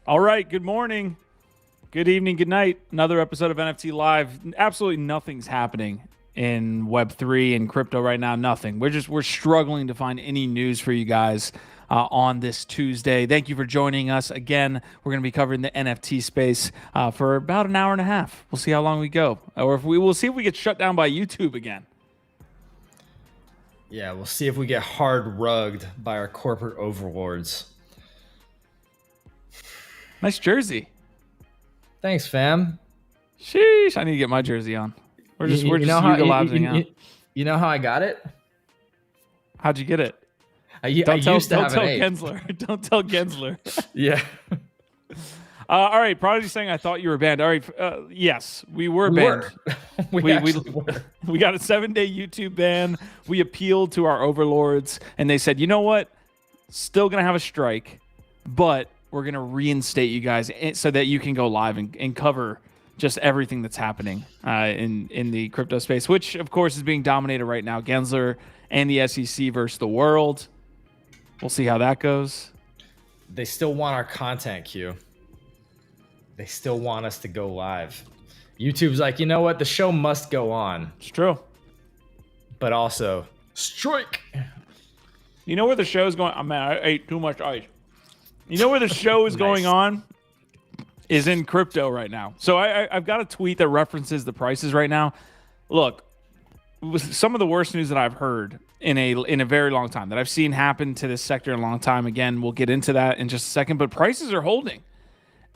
All right. Good morning. Good evening. Good night. Another episode of NFT Live. Absolutely nothing's happening in Web3 and crypto right now. Nothing. We're struggling to find any news for you guys on this Tuesday. Thank you for joining us again. We're going to be covering the NFT space for about an hour and a half. We'll see how long we go, or if we'll see if we get shut down by YouTube again. Yeah, we'll see if we get hard rugged by our corporate overlords. Nice jersey. Thanks, fam. Sheesh, I need to get my jersey on. We're just utilizing out. You know how I got it? How'd you get it? I used to have an ape. Gensler. Don't tell Gensler. Yeah. All right, Prodigy saying I thought you were banned. All right, yes, we were banned. We actually were. We got a 7-day YouTube ban. We appealed to our overlords, and they said, you know what? Still gonna have a strike, but we're going to reinstate you guys so that you can go live and cover just everything that's happening in the crypto space, which, of course, is being dominated right now. Gensler and the SEC versus the world. We'll see how that goes. They still want our content, Q. They still want us to go live. YouTube's like, you know what? The show must go on. It's true. But also, strike. You know where the show's going? Oh, man, I ate too much ice. You know where the show is going on? Is in crypto right now. So I've got a tweet that references the prices right now. Look, some of the worst news that I've heard in a very long time, that I've seen happen to this sector in a long time. Again, we'll get into that in just a second, but prices are holding.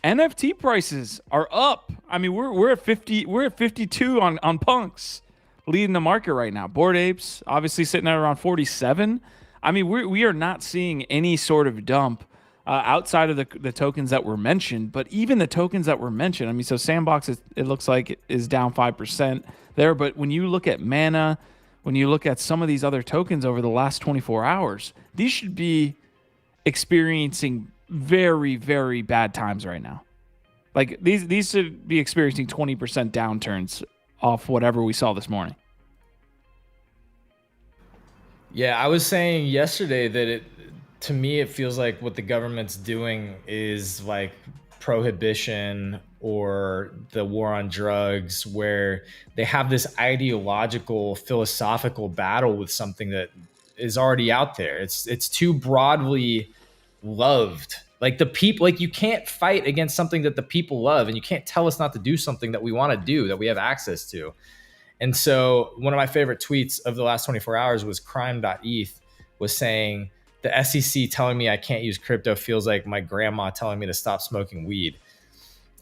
NFT prices are up. I mean, we're at 50, we're at 52 on punks, leading the market right now. Bored Apes obviously sitting at around 47. I mean, we are not seeing any sort of dump outside of the tokens that were mentioned, but even the tokens that were mentioned, I mean, so Sandbox, it looks like it is down 5% there, but when you look at Mana, when you look at some of these other tokens over the last 24 hours, these should be experiencing very, very bad times right now. Like these should be experiencing 20% downturns off whatever we saw this morning. Yeah, I was saying yesterday that to me, it feels like what the government's doing is like prohibition or the war on drugs, where they have this ideological, philosophical battle with something that is already out there. It's too broadly loved. Like the people, like you can't fight against something that the people love, and you can't tell us not to do something that we want to do, that we have access to. And so one of my favorite tweets of the last 24 hours was crime.eth was saying, the SEC telling me I can't use crypto feels like my grandma telling me to stop smoking weed.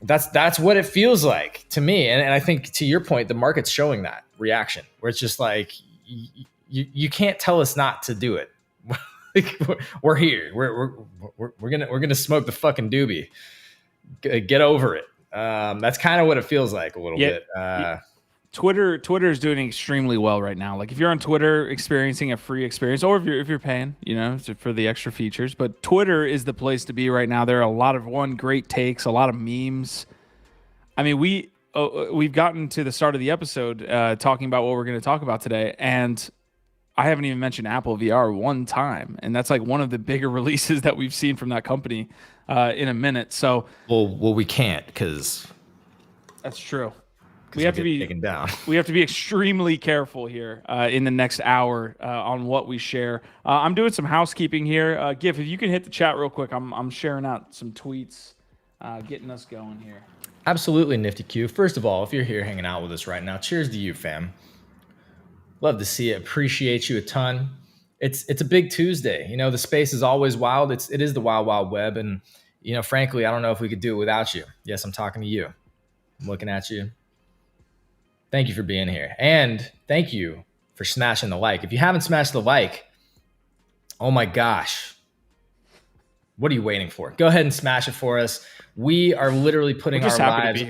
That's what it feels like to me. And I think, to your point, the market's showing that reaction, where it's just like, you can't tell us not to do it. We're here. We're gonna smoke the fucking doobie. Get over it. That's kind of what it feels like a little bit. Twitter is doing extremely well right now. Like if you're on Twitter experiencing a free experience, or if you're paying, for the extra features, but Twitter is the place to be right now. There are a lot of great takes, a lot of memes. I mean, we've gotten to the start of the episode talking about what we're going to talk about today, and I haven't even mentioned Apple VR one time, and that's like one of the bigger releases that we've seen from that company in a minute. So, well, we can't, because that's true. We have to be taken down. We have to be extremely careful here in the next hour on what we share. I'm doing some housekeeping here. Gif, if you can hit the chat real quick, I'm sharing out some tweets, getting us going here. Absolutely, Nifty Q. First of all, if you're here hanging out with us right now, cheers to you, fam. Love to see it. Appreciate you a ton. It's a big Tuesday. The space is always wild. It is the wild, wild web, and frankly, I don't know if we could do it without you. Yes, I'm talking to you. I'm looking at you. Thank you for being here. And thank you for smashing the like. If you haven't smashed the like, oh my gosh, what are you waiting for? Go ahead and smash it for us. We are literally putting our lives,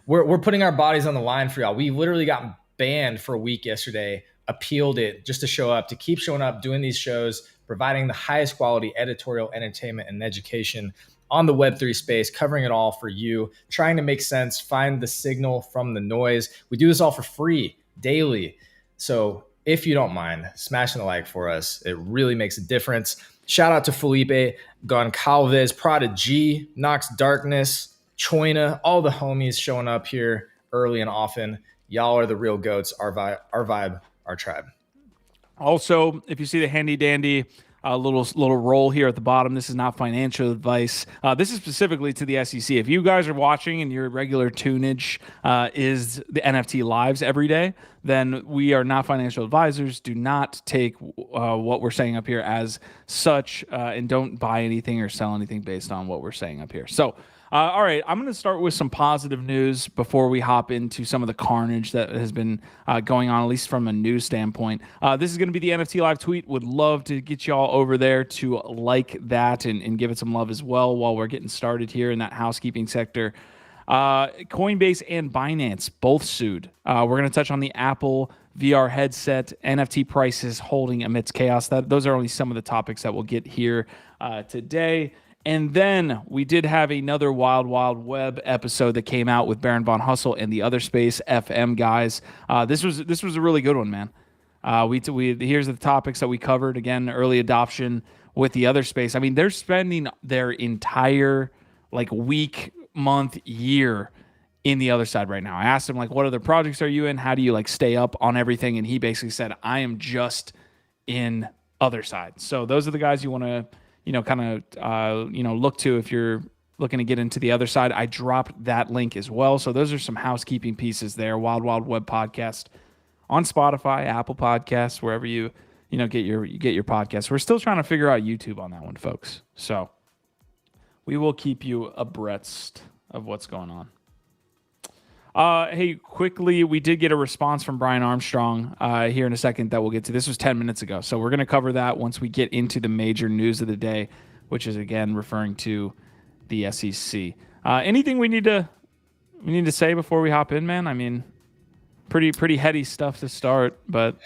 we're putting our bodies on the line for y'all. We literally got banned for a week yesterday, appealed it just to show up, to keep showing up, doing these shows, providing the highest quality editorial, entertainment, and education on the Web3 space, covering it all for you, trying to make sense, find the signal from the noise. We do this all for free daily. So if you don't mind smashing the like for us, it really makes a difference. Shout out to Felipe Goncalves, Prodigy, Nox Darkness, Choina, all the homies showing up here early and often. Y'all are the real goats. Our vibe, our tribe. Also, if you see the handy dandy little roll here at the bottom, this is not financial advice. This is specifically to the SEC. If you guys are watching and your regular tunage is the NFT lives every day, then we are not financial advisors. Do not take what we're saying up here as such, and don't buy anything or sell anything based on what we're saying up here. So, all right, I'm going to start with some positive news before we hop into some of the carnage that has been going on, at least from a news standpoint. This is going to be the NFT Live tweet. Would love to get y'all over there to like that and give it some love as well while we're getting started here in that housekeeping sector. Coinbase and Binance both sued. We're going to touch on the Apple VR headset, NFT prices holding amidst chaos. Those are only some of the topics that we'll get here today. And then we did have another Wild Wild Web episode that came out with Baron von Hustle and the Other Space FM guys. This was a really good one, man. Here's the topics that we covered. Again, early adoption with the Other Space. I mean, they're spending their entire week, month, year in the other side right now. I asked him what other projects are you in? How do you stay up on everything? And he basically said, I am just in other side. So those are the guys you want to look to if you're looking to get into the other side. I dropped that link as well. So those are some housekeeping pieces there. Wild Wild Web podcast on Spotify, Apple Podcasts, wherever you get your podcasts. We're still trying to figure out YouTube on that one, folks. So we will keep you abreast of what's going on. Hey, quickly, we did get a response from Brian Armstrong here in a second that we'll get to. This was 10 minutes ago, so we're going to cover that once we get into the major news of the day, which is, again, referring to the SEC. Anything we need to say before we hop in, man? I mean, pretty heady stuff to start, but...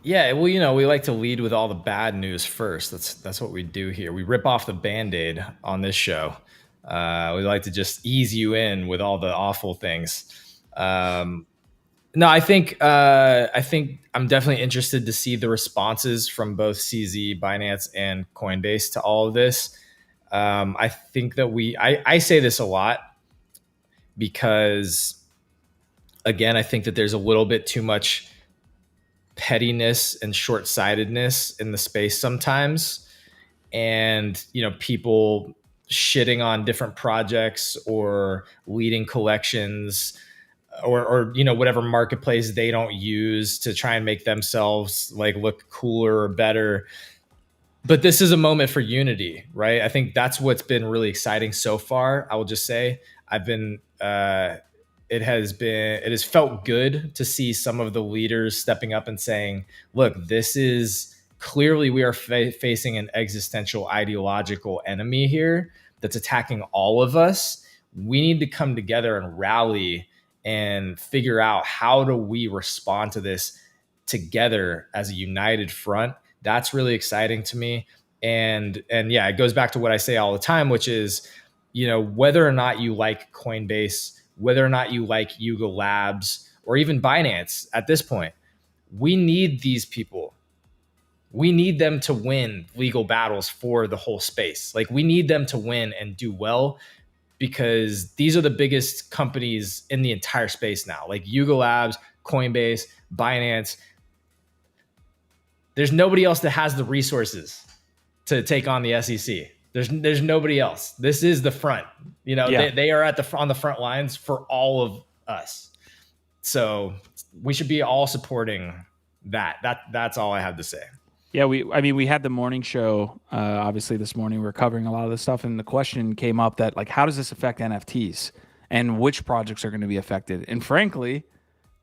Yeah, well, we like to lead with all the bad news first. That's what we do here. We rip off the Band-Aid on this show. We like to just ease you in with all the awful things. No, I think I'm definitely interested to see the responses from both CZ, Binance, and Coinbase to all of this. I think that I say this a lot because, again, I think that there's a little bit too much pettiness and short-sightedness in the space sometimes. And, people shitting on different projects or leading collections or whatever marketplace they don't use to try and make themselves look cooler or better. But this is a moment for unity, right? I think that's what's been really exciting so far. I will just say it has felt good to see some of the leaders stepping up and saying, look, this is clearly we are facing an existential ideological enemy here that's attacking all of us. We need to come together and rally and figure out how do we respond to this together as a united front. That's really exciting to me. And yeah, it goes back to what I say all the time, which is, whether or not you like Coinbase, whether or not you like Yuga Labs or even Binance at this point, we need these people. We need them to win legal battles for the whole space. We need them to win and do well because these are the biggest companies in the entire space now. Yuga Labs, Coinbase, Binance. There's nobody else that has the resources to take on the SEC. There's nobody else. This is the front. They are on the front lines for all of us. So we should be all supporting that. That's all I have to say. Yeah, we had the morning show. Obviously, this morning we were covering a lot of this stuff, and the question came up that how does this affect NFTs and which projects are going to be affected? And frankly,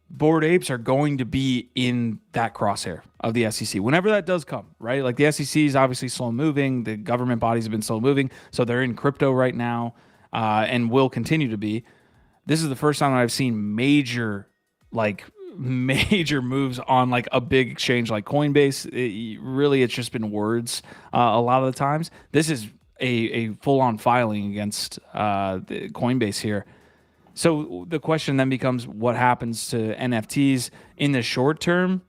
Bored Apes are going to be in that crosshair of the SEC whenever that does come, right? The SEC is obviously slow moving. The government bodies have been slow moving, so they're in crypto right now, and will continue to be. This is the first time that I've seen major moves on a big exchange like Coinbase. It's just been words a lot of the times. This is a full-on filing against the Coinbase here. So the question then becomes, what happens to NFTs in the short term?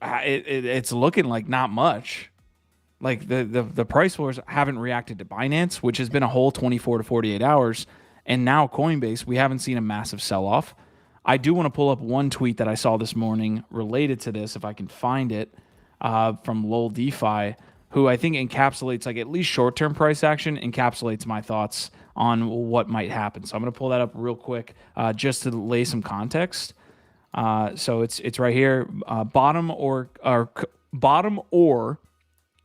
It's looking like not much. Like the price wars haven't reacted to Binance, which has been a whole 24 to 48 hours. And now Coinbase, we haven't seen a massive sell off. I do want to pull up one tweet that I saw this morning related to this, if I can find it, from Lol DeFi, who I think encapsulates, like, at least short-term price action, encapsulates my thoughts on what might happen. So I'm going to pull that up real quick, just to lay some context. So it's right here. Bottom or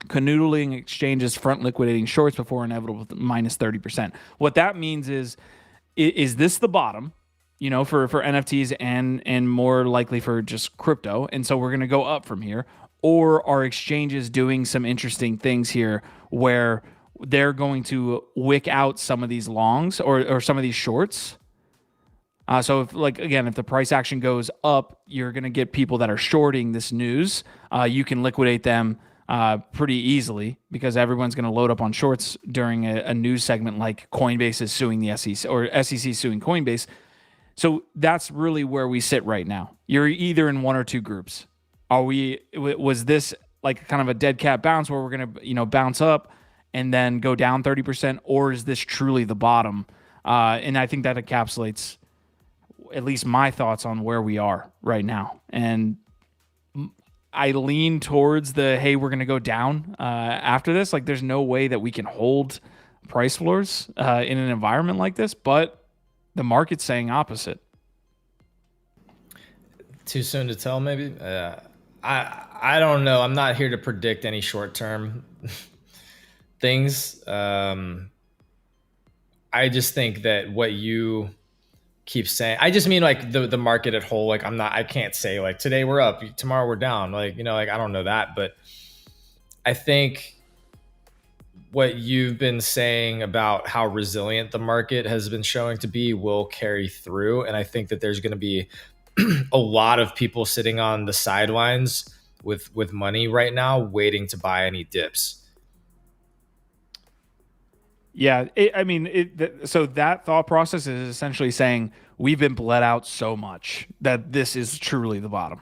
canoodling exchanges front liquidating shorts before inevitable minus 30%. What that means is this the bottom? For NFTs and more likely for just crypto. And so we're going to go up from here. Or are exchanges doing some interesting things here where they're going to wick out some of these longs or some of these shorts? So if the price action goes up, you're going to get people that are shorting this news. You can liquidate them pretty easily because everyone's going to load up on shorts during a news segment like Coinbase is suing the SEC or SEC suing Coinbase. So that's really where we sit right now. You're either in one or two groups. Was this like kind of a dead cat bounce where we're going to, bounce up and then go down 30%, or is this truly the bottom? And I think that encapsulates at least my thoughts on where we are right now. And I lean towards hey, we're going to go down after this. Like, there's no way that we can hold price floors in an environment like this, but the market's saying opposite. Too soon to tell, maybe. I don't know. I'm not here to predict any short-term things. I just think that what you keep saying, I just mean like the market at whole. Like, I can't say like today we're up, tomorrow we're down. Like, I don't know that, but I think what you've been saying about how resilient the market has been showing to be will carry through. And I think that there's going to be a lot of people sitting on the sidelines with money right now, waiting to buy any dips. Yeah. So that thought process is essentially saying we've been bled out so much that this is truly the bottom.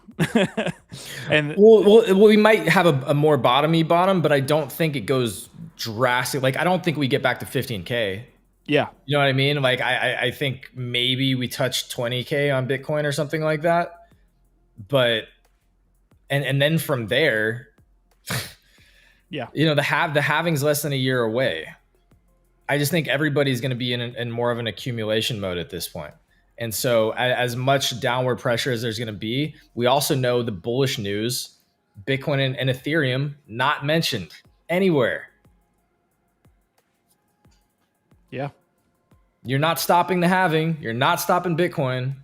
And well, we might have a more bottom, but I don't think it goes drastic. Like, I don't think we get back to 15K. Yeah. You know what I mean? Like, I think maybe we touch 20K on Bitcoin or something like that. But, and then from there, yeah, the halving's less than a year away. I just think everybody's going to be in more of an accumulation mode at this point. And so as much downward pressure as there's going to be, we also know the bullish news, Bitcoin and Ethereum, not mentioned anywhere. Yeah. You're not stopping the halving. You're not stopping Bitcoin.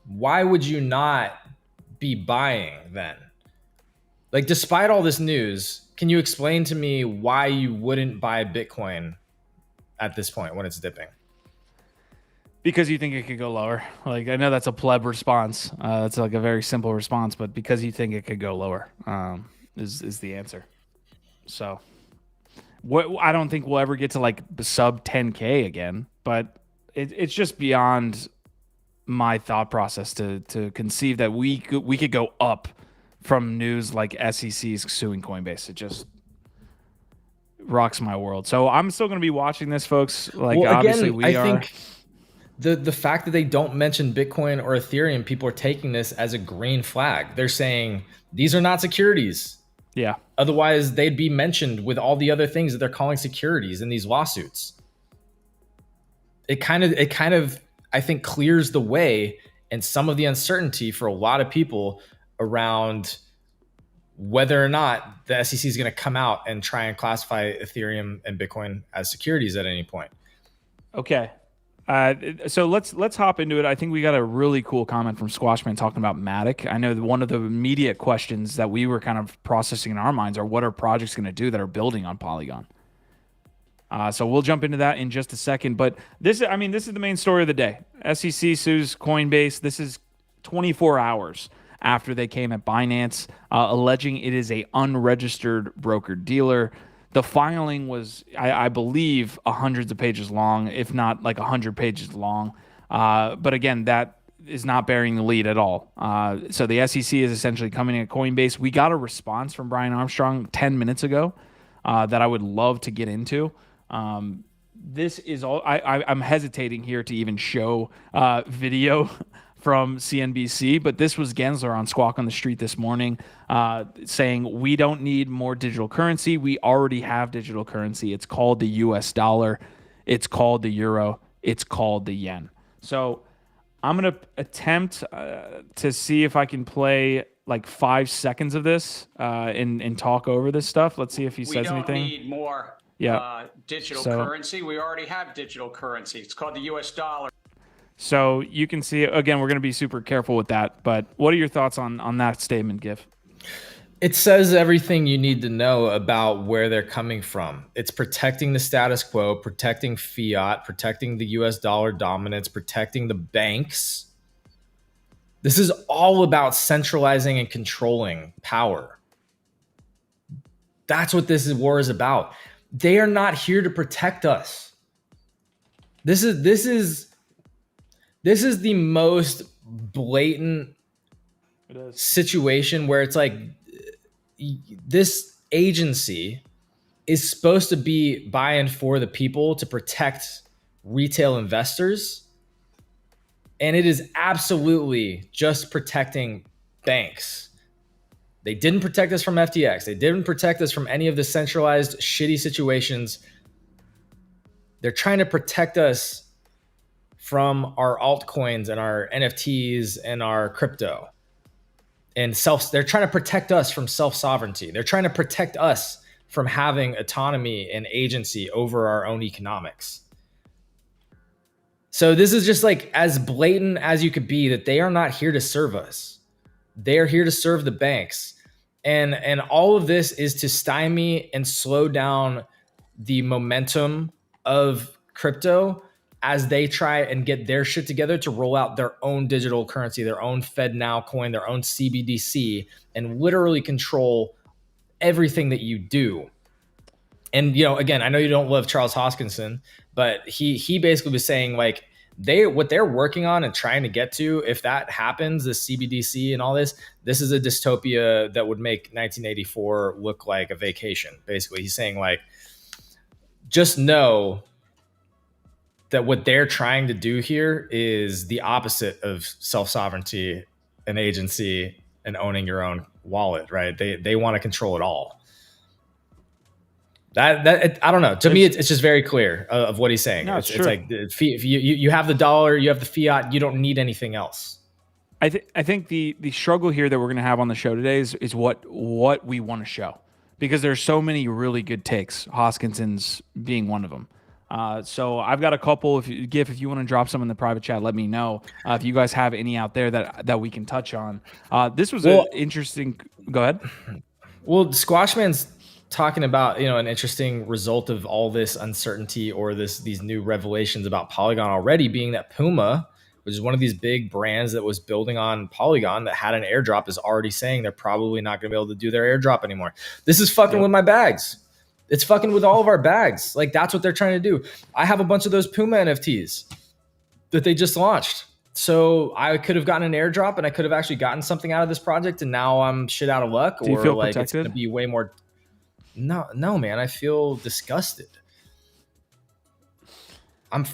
Why would you not be buying then? Like, despite all this news, can you explain to me why you wouldn't buy Bitcoin at this point when it's dipping? Because you think it could go lower. Like, I know that's a pleb response. That's like a very simple response, but because you think it could go lower is the answer. So I don't think we'll ever get to like sub 10K again, but it's just beyond my thought process to conceive that we could go up from news like SEC's suing Coinbase. It just rocks my world. So I'm still going to be watching this, folks. Like, well, obviously we are. I think the fact that they don't mention Bitcoin or Ethereum, people are taking this as a green flag. They're saying these are not securities. Yeah. Otherwise, they'd be mentioned with all the other things that they're calling securities in these lawsuits. It kind of, I think, clears the way and some of the uncertainty for a lot of people around whether or not the SEC is going to come out and try and classify Ethereum and Bitcoin as securities at any point. Okay. So let's hop into it. I think we got a really cool comment from Squashman talking about Matic. I know that one of the immediate questions that we were kind of processing in our minds are what are projects going to do that are building on Polygon? So we'll jump into that in just a second. But this is the main story of the day. SEC sues Coinbase. This is 24 hours after they came at Binance, alleging it is a unregistered broker-dealer. The filing was, I believe, hundreds of pages long, if not like 100 pages long. But again, that is not bearing the lead at all. So the SEC is essentially coming at Coinbase. We got a response from Brian Armstrong 10 minutes ago that I would love to get into. This is all I'm hesitating here to even show video from CNBC, but this was Gensler on Squawk on the Street this morning saying we don't need more digital currency. We already have digital currency. It's called the US dollar. It's called the euro. It's called the yen. So I'm going to attempt to see if I can play like 5 seconds of this and talk over this stuff. Let's see if he says anything. We don't need more digital currency. We already have digital currency. It's called the US dollar. So you can see, again, we're going to be super careful with that. But what are your thoughts on that statement, Gif? It says everything you need to know about where they're coming from. It's protecting the status quo, protecting fiat, protecting the US dollar dominance, protecting the banks. This is all about centralizing and controlling power. That's what this war is about. They are not here to protect us. This is the most blatant situation where it's like this agency is supposed to be by and for the people to protect retail investors. And it is absolutely just protecting banks. They didn't protect us from FTX. They didn't protect us from any of the centralized shitty situations. They're trying to protect us from our altcoins and our NFTs and our crypto. And they're trying to protect us from self-sovereignty. They're trying to protect us from having autonomy and agency over our own economics. So this is just like as blatant as you could be that they are not here to serve us. They are here to serve the banks. And all of this is to stymie and slow down the momentum of crypto as they try and get their shit together to roll out their own digital currency, their own FedNow coin, their own CBDC, and literally control everything that you do. And, you know, again, I know you don't love Charles Hoskinson, but he basically was saying like what they're working on and trying to get to, if that happens, the CBDC and all this is a dystopia that would make 1984 look like a vacation. Basically, he's saying like, just know that what they're trying to do here is the opposite of self-sovereignty and agency and owning your own wallet, right? They want to control it all. I don't know. To me, it's just very clear of what he's saying. No, it's like if you have the dollar, you have the fiat, you don't need anything else. I think the struggle here that we're going to have on the show today is what we want to show, because there's so many really good takes, Hoskinson's being one of them. So I've got a couple. If you want to drop some in the private chat, let me know. If you guys have any out there that we can touch on. This was an interesting. Go ahead. Well, Squashman's talking about, an interesting result of all this uncertainty or these new revelations about Polygon already being that Puma, which is one of these big brands that was building on Polygon that had an airdrop, is already saying they're probably not going to be able to do their airdrop anymore. This is fucking with my bags. It's fucking with all of our bags. Like, that's what they're trying to do. I have a bunch of those Puma NFTs that they just launched. So I could have gotten an airdrop and I could have actually gotten something out of this project, and now I'm shit out of luck. Do you feel like protected? It's going to be way more. No, man. I feel disgusted. I'm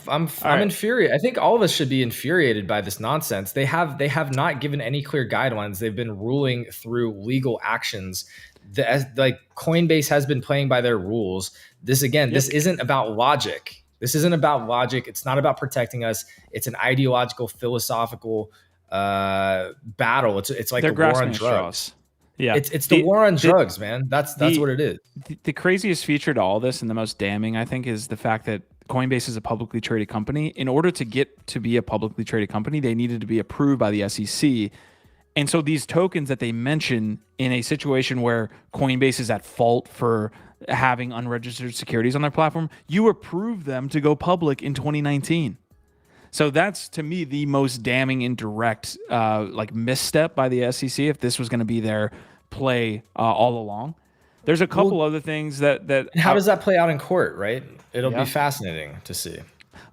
infuriated. I think all of us should be infuriated by this nonsense. They have not given any clear guidelines. They've been ruling through legal actions. Like Coinbase has been playing by their rules. This isn't about logic. This isn't about logic. It's not about protecting us. It's an ideological, philosophical battle. It's like the war on drugs. Yeah, it's the war on drugs, man. That's what it is. The craziest feature to all this, and the most damning, I think, is the fact that Coinbase is a publicly traded company. In order to get to be a publicly traded company, they needed to be approved by the SEC. And so these tokens that they mention in a situation where Coinbase is at fault for having unregistered securities on their platform, you approve them to go public in 2019. So that's, to me, the most damning and direct misstep by the SEC if this was going to be their play all along. There's a couple other things that how does that play out in court, right? It'll be fascinating to see.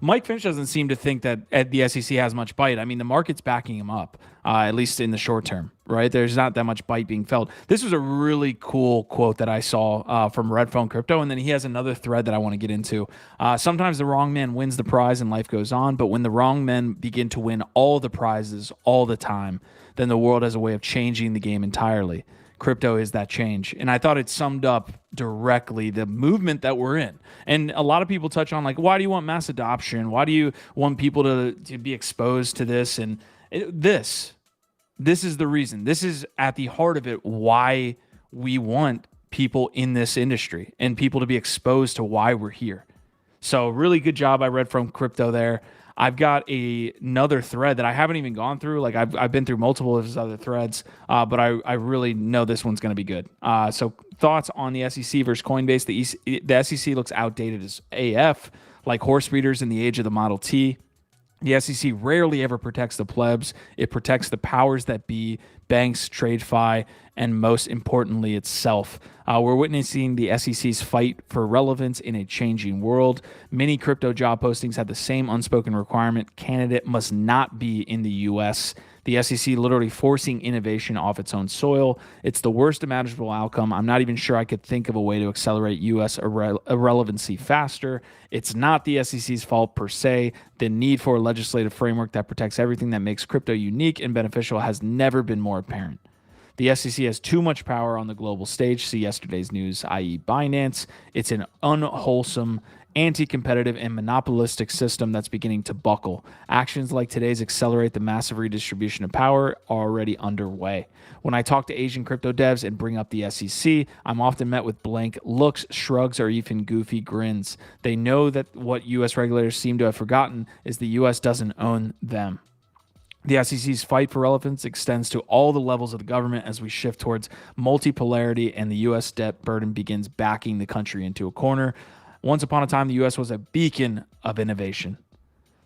Mike Finch doesn't seem to think that the SEC has much bite. I mean, the market's backing him up, at least in the short term, right? There's not that much bite being felt. This was a really cool quote that I saw from Red Phone Crypto, and then he has another thread that I want to get into. Sometimes the wrong man wins the prize and life goes on, but when the wrong men begin to win all the prizes all the time, then the world has a way of changing the game entirely. Crypto is that change. And I thought it summed up directly the movement that we're in. And a lot of people touch on, like, why do you want mass adoption? Why do you want people to be exposed to this? And this is the reason. This is at the heart of it, why we want people in this industry and people to be exposed to why we're here. So really good job I read from Crypto there. I've got another thread that I haven't even gone through. Like I've been through multiple of his other threads, but I really know this one's going to be good. So thoughts on the SEC versus Coinbase. The SEC looks outdated as AF, like horse breeders in the age of the Model T. The SEC rarely ever protects the plebs. It protects the powers that be, banks, TradeFi, and most importantly, itself. We're witnessing the SEC's fight for relevance in a changing world. Many crypto job postings have the same unspoken requirement: candidate must not be in the U.S. The SEC literally forcing innovation off its own soil. It's the worst imaginable outcome. I'm not even sure I could think of a way to accelerate U.S. irrelevancy faster. It's not the SEC's fault per se. The need for a legislative framework that protects everything that makes crypto unique and beneficial has never been more apparent. The SEC has too much power on the global stage. See yesterday's news, i.e. Binance. It's an unwholesome, anti-competitive, and monopolistic system that's beginning to buckle. Actions like today's accelerate the massive redistribution of power already underway. When I talk to Asian crypto devs and bring up the SEC, I'm often met with blank looks, shrugs, or even goofy grins. They know that what U.S. regulators seem to have forgotten is the U.S. doesn't own them. The SEC's fight for relevance extends to all the levels of the government as we shift towards multipolarity and the U.S. debt burden begins backing the country into a corner. Once upon a time, the U.S. was a beacon of innovation.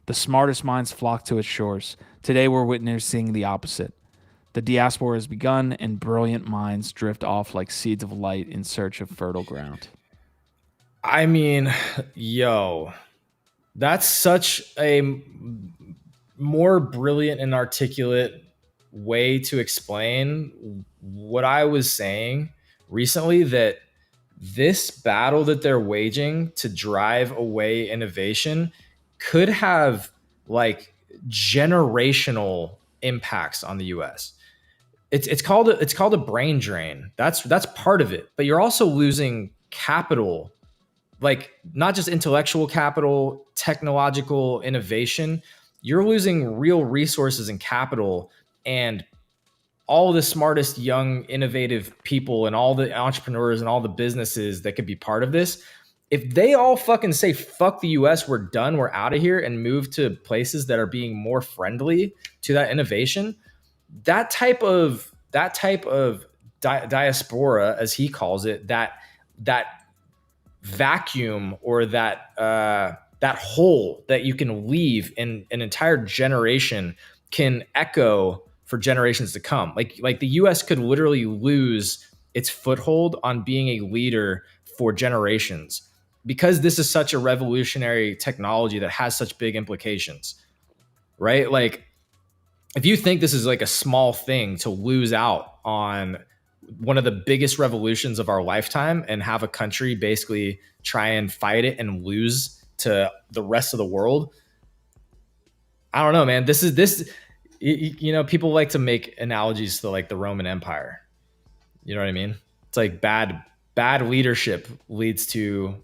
The smartest minds flocked to its shores. Today, we're witnessing the opposite. The diaspora has begun, and brilliant minds drift off like seeds of light in search of fertile ground. I mean, that's such a more brilliant and articulate way to explain what I was saying recently, that this battle that they're waging to drive away innovation could have like generational impacts on the US. It's called a brain drain. That's part of it. But you're also losing capital, like not just intellectual capital, technological innovation. You're losing real resources and capital, and all the smartest, young, innovative people and all the entrepreneurs and all the businesses that could be part of this. If they all fucking say, fuck the US, we're done, we're out of here, and move to places that are being more friendly to that innovation, that type of diaspora, as he calls it, that vacuum or that hole that you can leave in an entire generation can echo for generations to come. Like the US could literally lose its foothold on being a leader for generations because this is such a revolutionary technology that has such big implications, right? Like if you think this is like a small thing to lose out on one of the biggest revolutions of our lifetime and have a country basically try and fight it and lose to the rest of the world. I don't know, man. This, you know, people like to make analogies to like the Roman Empire. You know what I mean? It's like bad leadership leads to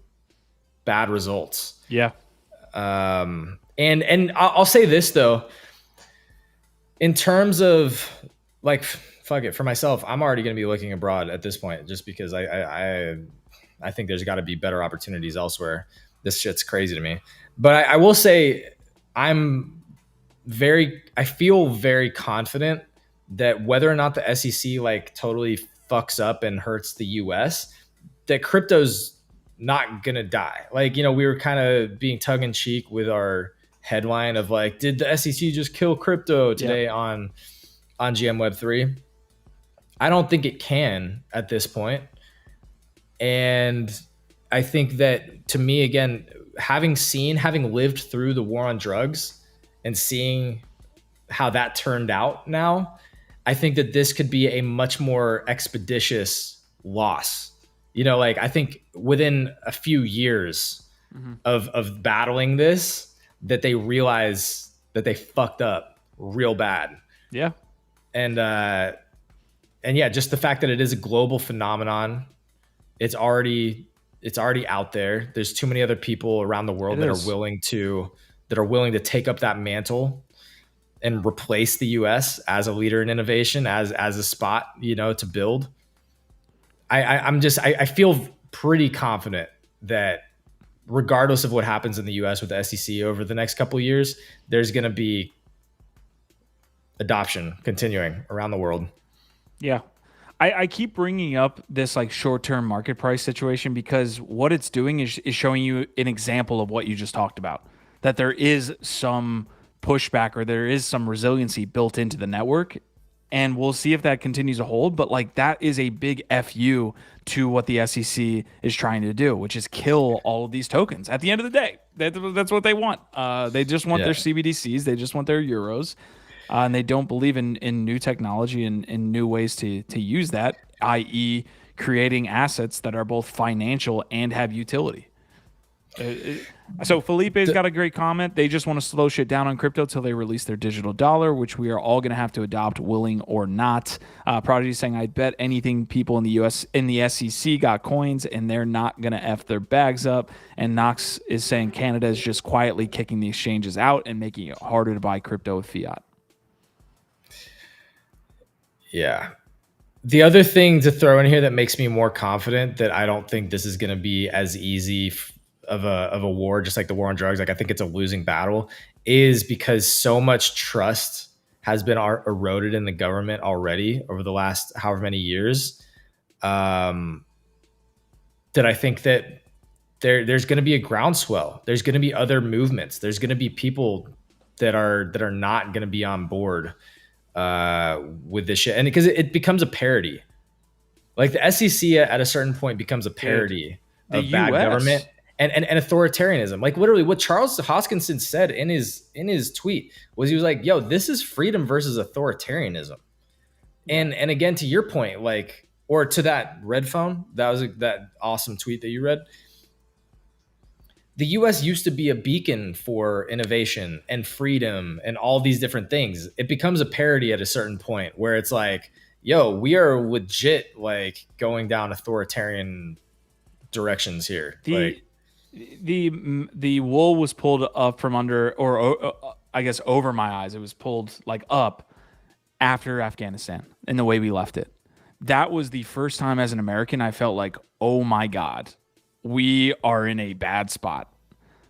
bad results. Yeah. And I'll say this though, in terms of like, fuck it, for myself, I'm already going to be looking abroad at this point, just because I think there's got to be better opportunities elsewhere. This shit's crazy to me. But I will say I feel very confident that whether or not the SEC like totally fucks up and hurts the US, that crypto's not going to die. Like, you know, we were kind of being tongue in cheek with our headline of like, did the SEC just kill crypto today on GM Web3? I don't think it can at this point. And I think that, to me, again, having lived through the war on drugs and seeing how that turned out now, I think that this could be a much more expeditious loss. Like I think within a few years of battling this, that they realize that they fucked up real bad. Yeah. And yeah, just the fact that it is a global phenomenon, it's already out there. There's too many other people around the world that are willing to take up that mantle and replace the US as a leader in innovation, as a spot, to build. I feel pretty confident that regardless of what happens in the US with the SEC over the next couple of years, there's going to be adoption continuing around the world. Yeah. I keep bringing up this like short-term market price situation because what it's doing is showing you an example of what you just talked about, that there is some pushback or there is some resiliency built into the network, and we'll see if that continues to hold. But like that is a big FU to what the SEC is trying to do, which is kill all of these tokens. At the end of the day, that's what they want. They just want their CBDCs. They just want their euros. And they don't believe in new technology and in new ways to use that, i.e. creating assets that are both financial and have utility. So Felipe's got a great comment. They just want to slow shit down on crypto till they release their digital dollar, which we are all going to have to adopt, willing or not. Prodigy saying, I bet anything people in the US, in the SEC got coins and they're not going to F their bags up. And Knox is saying Canada is just quietly kicking the exchanges out and making it harder to buy crypto with fiat. Yeah. The other thing to throw in here that makes me more confident that I don't think this is going to be as easy of a war, just like the war on drugs. Like I think it's a losing battle, is because so much trust has been eroded in the government already over the last however many years. That I think that there's going to be a groundswell. There's going to be other movements. There's going to be people that are not going to be on board with this shit, and because it becomes a parody, like the SEC at a certain point becomes a parody of bad government and authoritarianism. Like literally, what Charles Hoskinson said in his tweet was, he was like, "Yo, this is freedom versus authoritarianism." And again, to your point, like, or to that Red Phone, that awesome tweet that you read. The US used to be a beacon for innovation and freedom and all these different things. It becomes a parody at a certain point where it's like, yo, we are legit like going down authoritarian directions here. The wool was pulled up from under, or I guess over my eyes. It was pulled like up after Afghanistan and the way we left it. That was the first time as an American I felt like, oh my God, we are in a bad spot.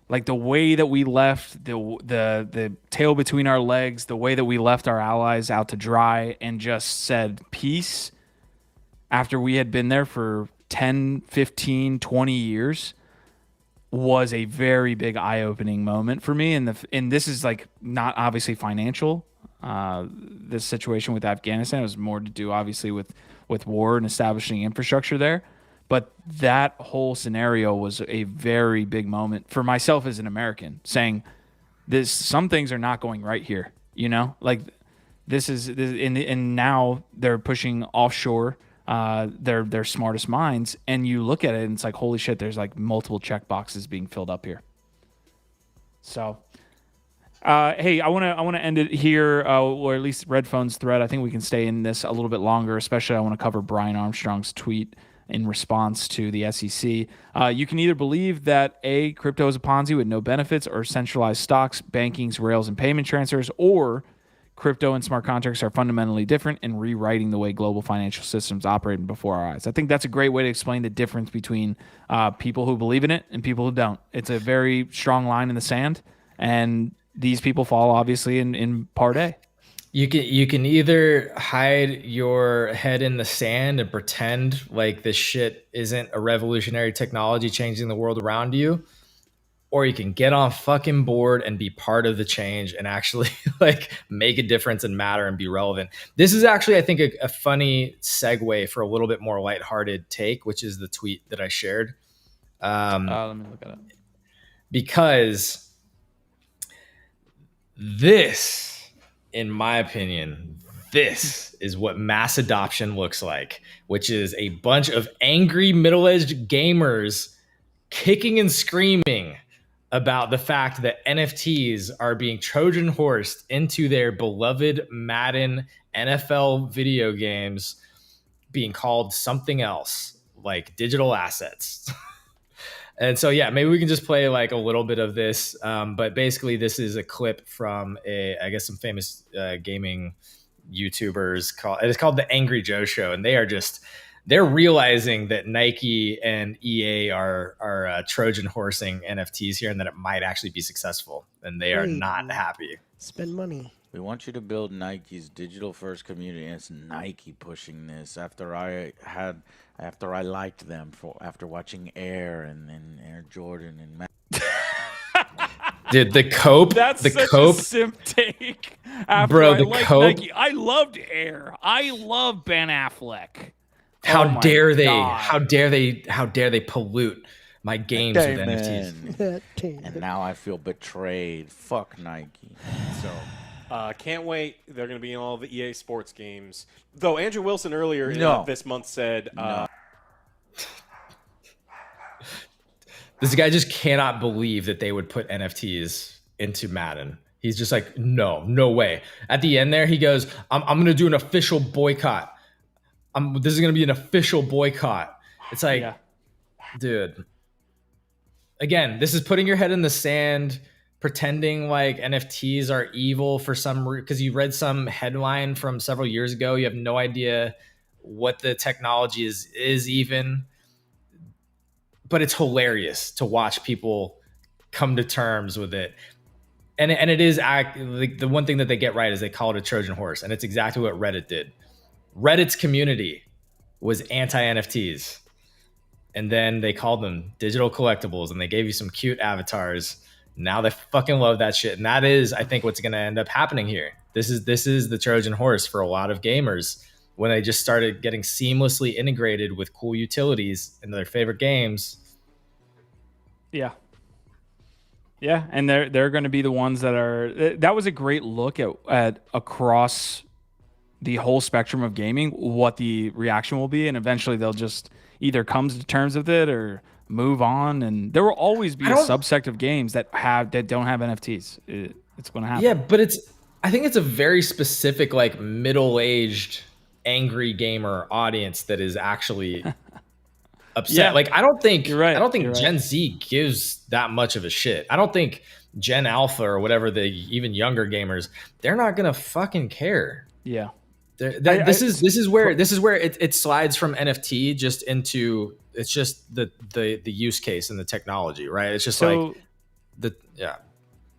Like the way that we left the tail between our legs, the way that we left our allies out to dry and just said peace after we had been there for 10, 15, 20 years was a very big eye-opening moment for me. And this is like not obviously financial. This situation with Afghanistan was more to do obviously with war and establishing infrastructure there. But that whole scenario was a very big moment for myself as an American, saying some things are not going right here. Like and now they're pushing offshore their smartest minds, and you look at it and it's like, holy shit, there's like multiple check boxes being filled up here. So hey, I want to end it here, or at least Red Phone's thread. I think we can stay in this a little bit longer, especially I want to cover Brian Armstrong's tweet in response to the SEC. You can either believe that A, crypto is a Ponzi with no benefits, or centralized stocks, bankings, rails, and payment transfers, or crypto and smart contracts are fundamentally different and rewriting the way global financial systems operate before our eyes. I think that's a great way to explain the difference between people who believe in it and people who don't. It's a very strong line in the sand, and these people fall obviously in part A. You can either hide your head in the sand and pretend like this shit isn't a revolutionary technology changing the world around you, or you can get on fucking board and be part of the change and actually like make a difference and matter and be relevant. This is actually, I think, a funny segue for a little bit more lighthearted take, which is the tweet that I shared. Let me look at it. because this, in my opinion, this is what mass adoption looks like, which is a bunch of angry middle-aged gamers kicking and screaming about the fact that NFTs are being Trojan horsed into their beloved Madden NFL video games, being called something else, like digital assets. And so, yeah, maybe we can just play like a little bit of this. But basically, this is a clip from some famous gaming YouTubers. It's called the Angry Joe Show, and they're realizing that Nike and EA are Trojan horsing NFTs here, and that it might actually be successful, and they are not happy. Spend money. We want you to build Nike's digital first community. And it's Nike pushing this after I liked them after watching Air and Air Jordan and Dude, the cope. That's the such cope. a simp take. After Bro, I the liked cope. Nike. I loved Air. I love Ben Affleck. How Oh my dare they? God. How dare they pollute my games with NFTs? And now I feel betrayed. Fuck Nike. So can't wait. They're going to be in all the EA Sports games. Though Andrew Wilson earlier this month said, This guy just cannot believe that they would put NFTs into Madden. He's just like, no way. At the end there, he goes, I'm going to do an official boycott. This is going to be an official boycott. It's like, dude. Again, this is putting your head in the sand, pretending like NFTs are evil for some reason, because you read some headline from several years ago. You have no idea what the technology is even. But it's hilarious to watch people come to terms with it. And it is like the one thing that they get right is they call it a Trojan horse. And it's exactly what Reddit did. Reddit's community was anti-NFTs. And then they called them digital collectibles, and they gave you some cute avatars. Now they fucking love that shit. And that is, I think, what's going to end up happening here. This is the Trojan horse for a lot of gamers when they just started getting seamlessly integrated with cool utilities into their favorite games. Yeah. Yeah, and they're going to be the ones that are. That was a great look at across the whole spectrum of gaming, what the reaction will be, and eventually they'll just either come to terms with it or move on. And there will always be a subsect of games that don't have NFTs. It's going to happen. Yeah, but I think it's a very specific, like, middle-aged, angry gamer audience that is actually upset. Yeah. Like, I don't think You're right. I don't think You're Gen right. Z gives that much of a shit. I don't think Gen Alpha or whatever, the even younger gamers, they're not gonna fucking care. Yeah. This is where it slides from NFT just into, it's just the use case and the technology, right? It's just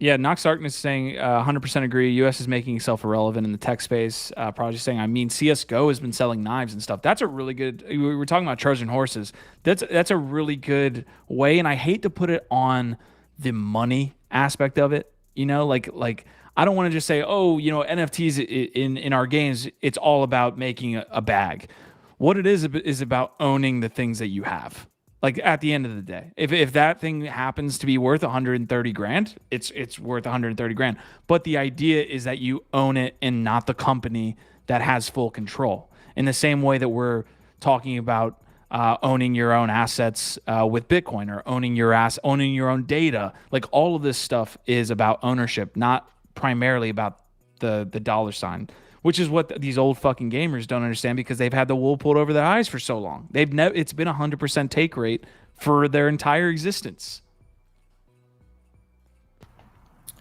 Yeah, Nox Darkness is saying 100% agree. U.S. is making itself irrelevant in the tech space. Project saying, I mean, CSGO has been selling knives and stuff. That's a really good. We were talking about Trojan horses. That's a really good way, and I hate to put it on the money aspect of it. You know, like I don't want to just say, oh, you know, NFTs in our games, it's all about making a bag. What it is about owning the things that you have. Like, at the end of the day, if that thing happens to be worth 130 grand, it's worth 130 grand. But the idea is that you own it and not the company that has full control. In the same way that we're talking about owning your own assets with Bitcoin, or owning your own data. Like, all of this stuff is about ownership, not primarily about the dollar sign, which is what these old fucking gamers don't understand, because they've had the wool pulled over their eyes for so long. It's been 100% take rate for their entire existence.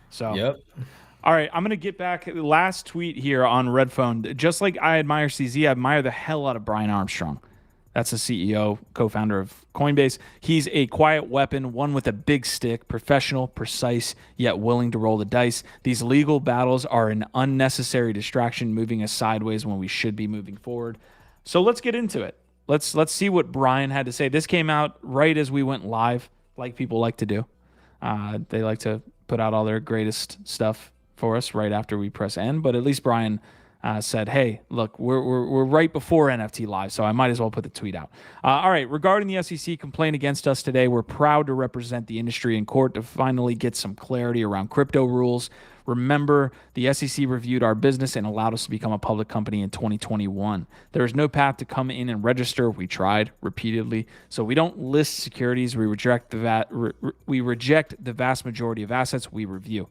So, Yep. All right, I'm going to get back. Last tweet here on Red Phone. Just like I admire CZ, I admire the hell out of Brian Armstrong. That's the CEO, co-founder of Coinbase. He's a quiet weapon, one with a big stick, professional, precise, yet willing to roll the dice. These legal battles are an unnecessary distraction, moving us sideways when we should be moving forward. So let's get into it. Let's see what Brian had to say. This came out right as we went live, like people like to do. They like to put out all their greatest stuff for us right after we press end, but at least Brian said, hey, look, we're right before NFT Live, so I might as well put the tweet out. All right, regarding the SEC complaint against us today, we're proud to represent the industry in court to finally get some clarity around crypto rules. Remember, the SEC reviewed our business and allowed us to become a public company in 2021. There is no path to come in and register. We tried repeatedly. So we don't list securities. We reject the vast majority of assets we review.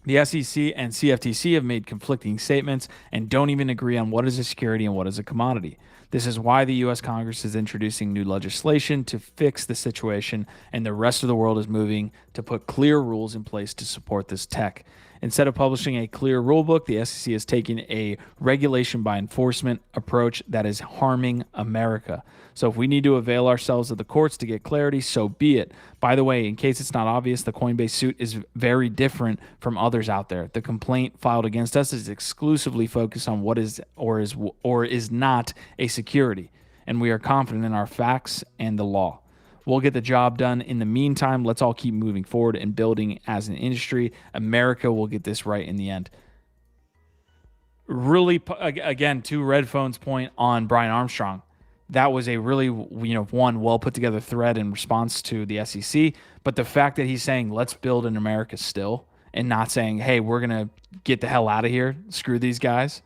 The SEC and CFTC have made conflicting statements and don't even agree on what is a security and what is a commodity. This is why the U.S. Congress is introducing new legislation to fix the situation, and the rest of the world is moving to put clear rules in place to support this tech. Instead of publishing a clear rulebook, the SEC is taking a regulation by enforcement approach that is harming America. So if we need to avail ourselves of the courts to get clarity, so be it. By the way, in case it's not obvious, the Coinbase suit is very different from others out there. The complaint filed against us is exclusively focused on what is or is not a security, and we are confident in our facts and the law. We'll get the job done. In the meantime, let's all keep moving forward and building as an industry. America will get this right in the end. Really, again, to Red Phone's point on Brian Armstrong, that was a really, one well put together thread in response to the SEC. But the fact that he's saying, let's build in America still, and not saying, hey, we're going to get the hell out of here, screw these guys.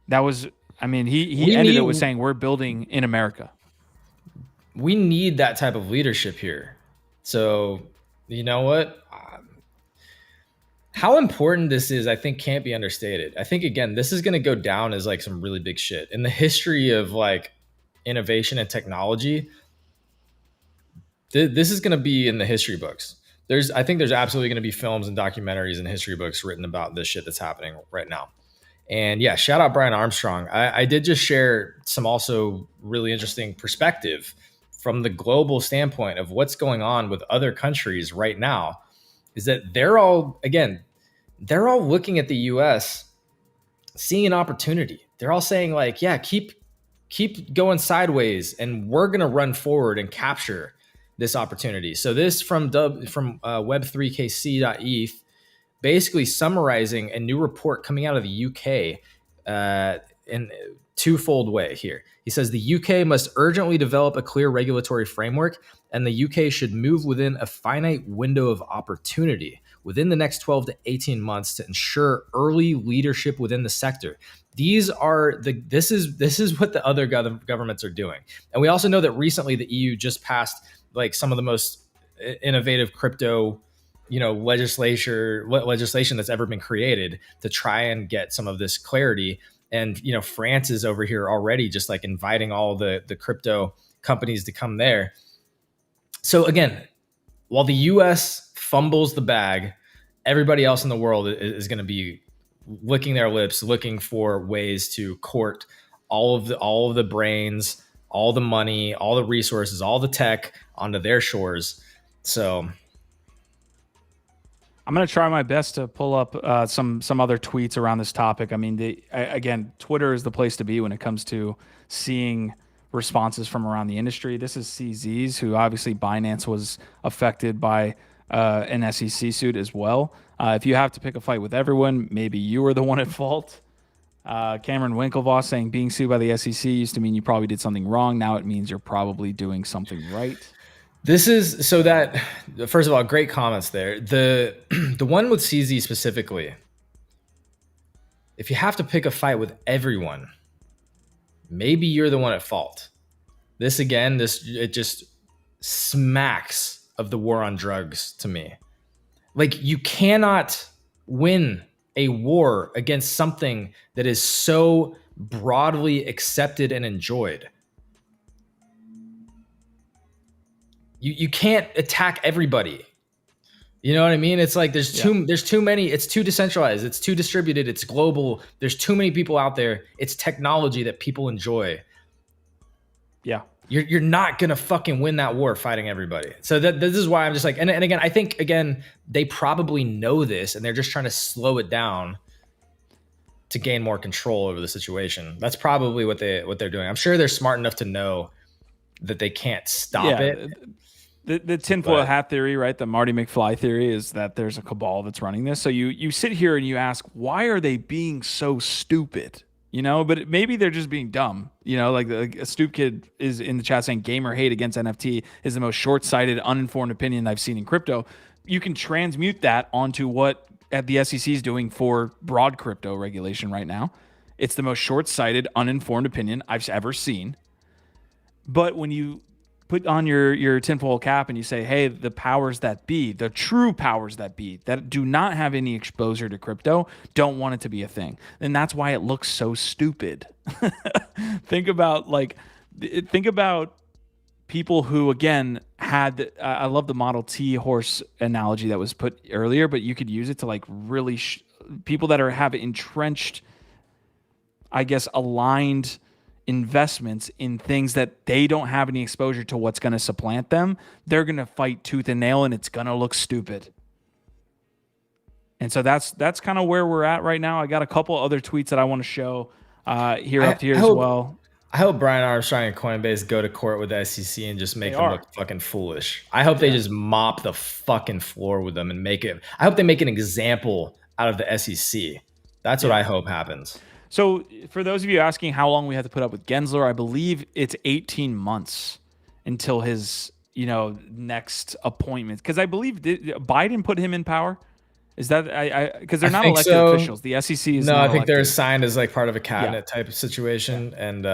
That was, he ended it with saying, we're building in America. We need that type of leadership here. So, you know what? How important this is, I think, can't be understated. I think, again, this is going to go down as like some really big shit in the history of like innovation and technology. This is going to be in the history books. I think there's absolutely going to be films and documentaries and history books written about this shit that's happening right now. And yeah, shout out Brian Armstrong. I did just share some also really interesting perspective from the global standpoint of what's going on with other countries right now, is that they're all looking at the US, seeing an opportunity. They're all saying like, yeah, keep going sideways and we're going to run forward and capture this opportunity. So this from web3kc.eth, basically summarizing a new report coming out of the UK in twofold way here. He says the UK must urgently develop a clear regulatory framework, and the UK should move within a finite window of opportunity within the next 12 to 18 months to ensure early leadership within the sector. This is what the other governments are doing. And we also know that recently the EU just passed like some of the most innovative crypto legislation that's ever been created to try and get some of this clarity. And, France is over here already just like inviting all the crypto companies to come there. So again, while the US fumbles the bag, everybody else in the world is going to be licking their lips, looking for ways to court all of the brains, all the money, all the resources, all the tech onto their shores. So I'm going to try my best to pull up some other tweets around this topic. Again, Twitter is the place to be when it comes to seeing responses from around the industry. This is CZ's, who obviously Binance was affected by an SEC suit as well. If you have to pick a fight with everyone, maybe you are the one at fault. Cameron Winklevoss saying being sued by the SEC used to mean you probably did something wrong. Now it means you're probably doing something right. This is so that, first of all, great comments there. The one with CZ specifically, if you have to pick a fight with everyone, maybe you're the one at fault. This again, it just smacks of the war on drugs to me. Like, you cannot win a war against something that is so broadly accepted and enjoyed. You can't attack everybody. You know what I mean? It's like there's too many, it's too decentralized, it's too distributed, it's global. There's too many people out there. It's technology that people enjoy. Yeah. You're not gonna fucking win that war fighting everybody. So this is why I'm just like, and again, I think they probably know this and they're just trying to slow it down to gain more control over the situation. That's probably what they're doing. I'm sure they're smart enough to know that they can't stop it. The tinfoil hat theory, right? The Marty McFly theory is that there's a cabal that's running this. So you sit here and you ask, why are they being so stupid? But maybe they're just being dumb. Like a stupid kid is in the chat saying gamer hate against NFT is the most short-sighted, uninformed opinion I've seen in crypto. You can transmute that onto what the SEC is doing for broad crypto regulation right now. It's the most short-sighted, uninformed opinion I've ever seen. But when you put on your tinfoil cap and you say, hey, the powers that be, the true powers that be, that do not have any exposure to crypto, don't want it to be a thing. And that's why it looks so stupid. Think about people who, again, had, I love the Model T horse analogy that was put earlier, but you could use it to like really, people that have entrenched, I guess, aligned investments in things that they don't have any exposure to what's going to supplant them. They're going to fight tooth and nail, and it's going to look stupid. And so that's kind of where we're at right now. I got a couple other tweets that I want to show here as well. I hope Brian Armstrong and Coinbase go to court with the SEC and just make them look fucking foolish. I hope they just mop the fucking floor with them and make it. I hope they make an example out of the SEC. That's what I hope happens. So for those of you asking how long we have to put up with Gensler, I believe it's 18 months until his, next appointment. Because I believe Biden put him in power. Is that because they're not elected officials? The SEC is no. Not I think elected. they're assigned as like part of a cabinet type of situation, and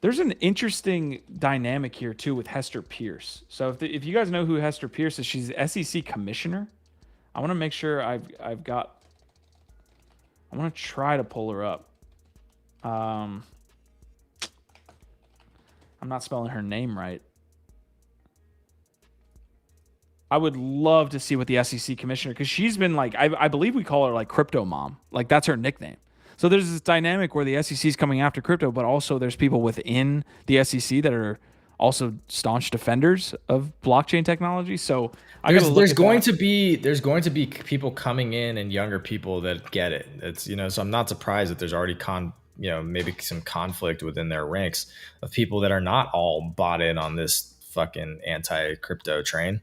there's an interesting dynamic here too with Hester Pierce. So if you guys know who Hester Pierce is, she's the SEC commissioner. I want to make sure I've got. I want to try to pull her up. I'm not spelling her name right. I would love to see what the SEC commissioner, because she's been like, I believe we call her like crypto mom. Like that's her nickname. So there's this dynamic where the SEC is coming after crypto, but also there's people within the SEC that are also staunch defenders of blockchain technology. So there's going to be people coming in and younger people that get it. It's, so I'm not surprised that there's already maybe some conflict within their ranks of people that are not all bought in on this fucking anti-crypto train.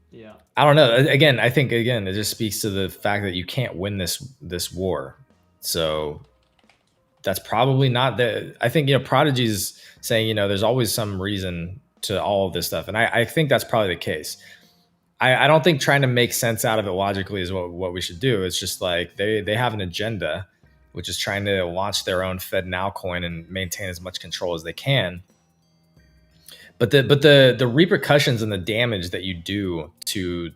Yeah. I don't know. Again, I think it just speaks to the fact that you can't win this war. So that's probably not I think, Prodigy's saying, there's always some reason to all of this stuff. And I think that's probably the case. I don't think trying to make sense out of it logically is what we should do. It's just like they have an agenda, which is trying to launch their own FedNow coin and maintain as much control as they can. But the repercussions and the damage that you do to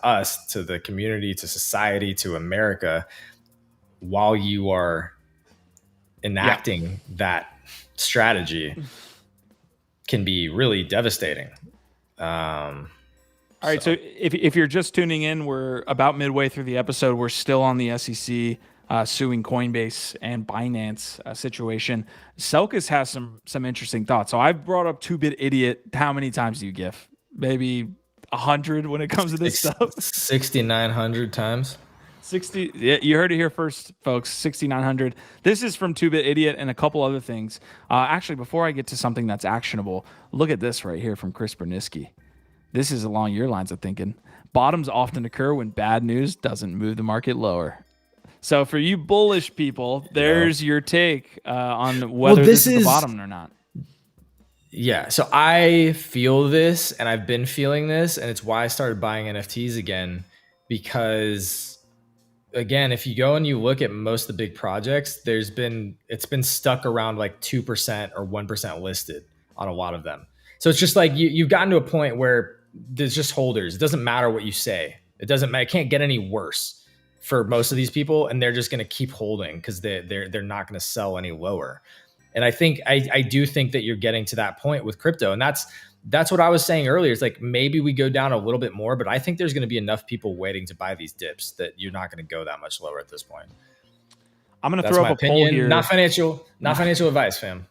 us, to the community, to society, to America, while you are enacting that strategy, can be really devastating. All right, so if you're just tuning in, we're about midway through the episode. We're still on the SEC suing Coinbase and Binance situation. Selkis has some interesting thoughts. So I've brought up 2-Bit Idiot. How many times do you give? Maybe 100 when it comes to this stuff? 6,900 times. 60. Yeah, you heard it here first, folks. 6,900. This is from 2-Bit Idiot and a couple other things. Actually, before I get to something that's actionable, look at this right here from Chris Berniski. This is along your lines of thinking. Bottoms often occur when bad news doesn't move the market lower. So for you bullish people, there's your take on whether this is the bottom or not. Yeah, so I feel this, and I've been feeling this, and it's why I started buying NFTs again. Because, again, if you go and you look at most of the big projects, it's been stuck around like 2% or 1% listed on a lot of them. So it's just like you've gotten to a point where there's just holders. It doesn't matter what you say. It can't get any worse for most of these people, and they're just going to keep holding because they're not going to sell any lower. And I think I do think that you're getting to that point with crypto, and that's what I was saying earlier. It's like maybe we go down a little bit more, but I think there's going to be enough people waiting to buy these dips that you're not going to go that much lower at this point. I'm going to throw up a poll here. Not financial advice, fam.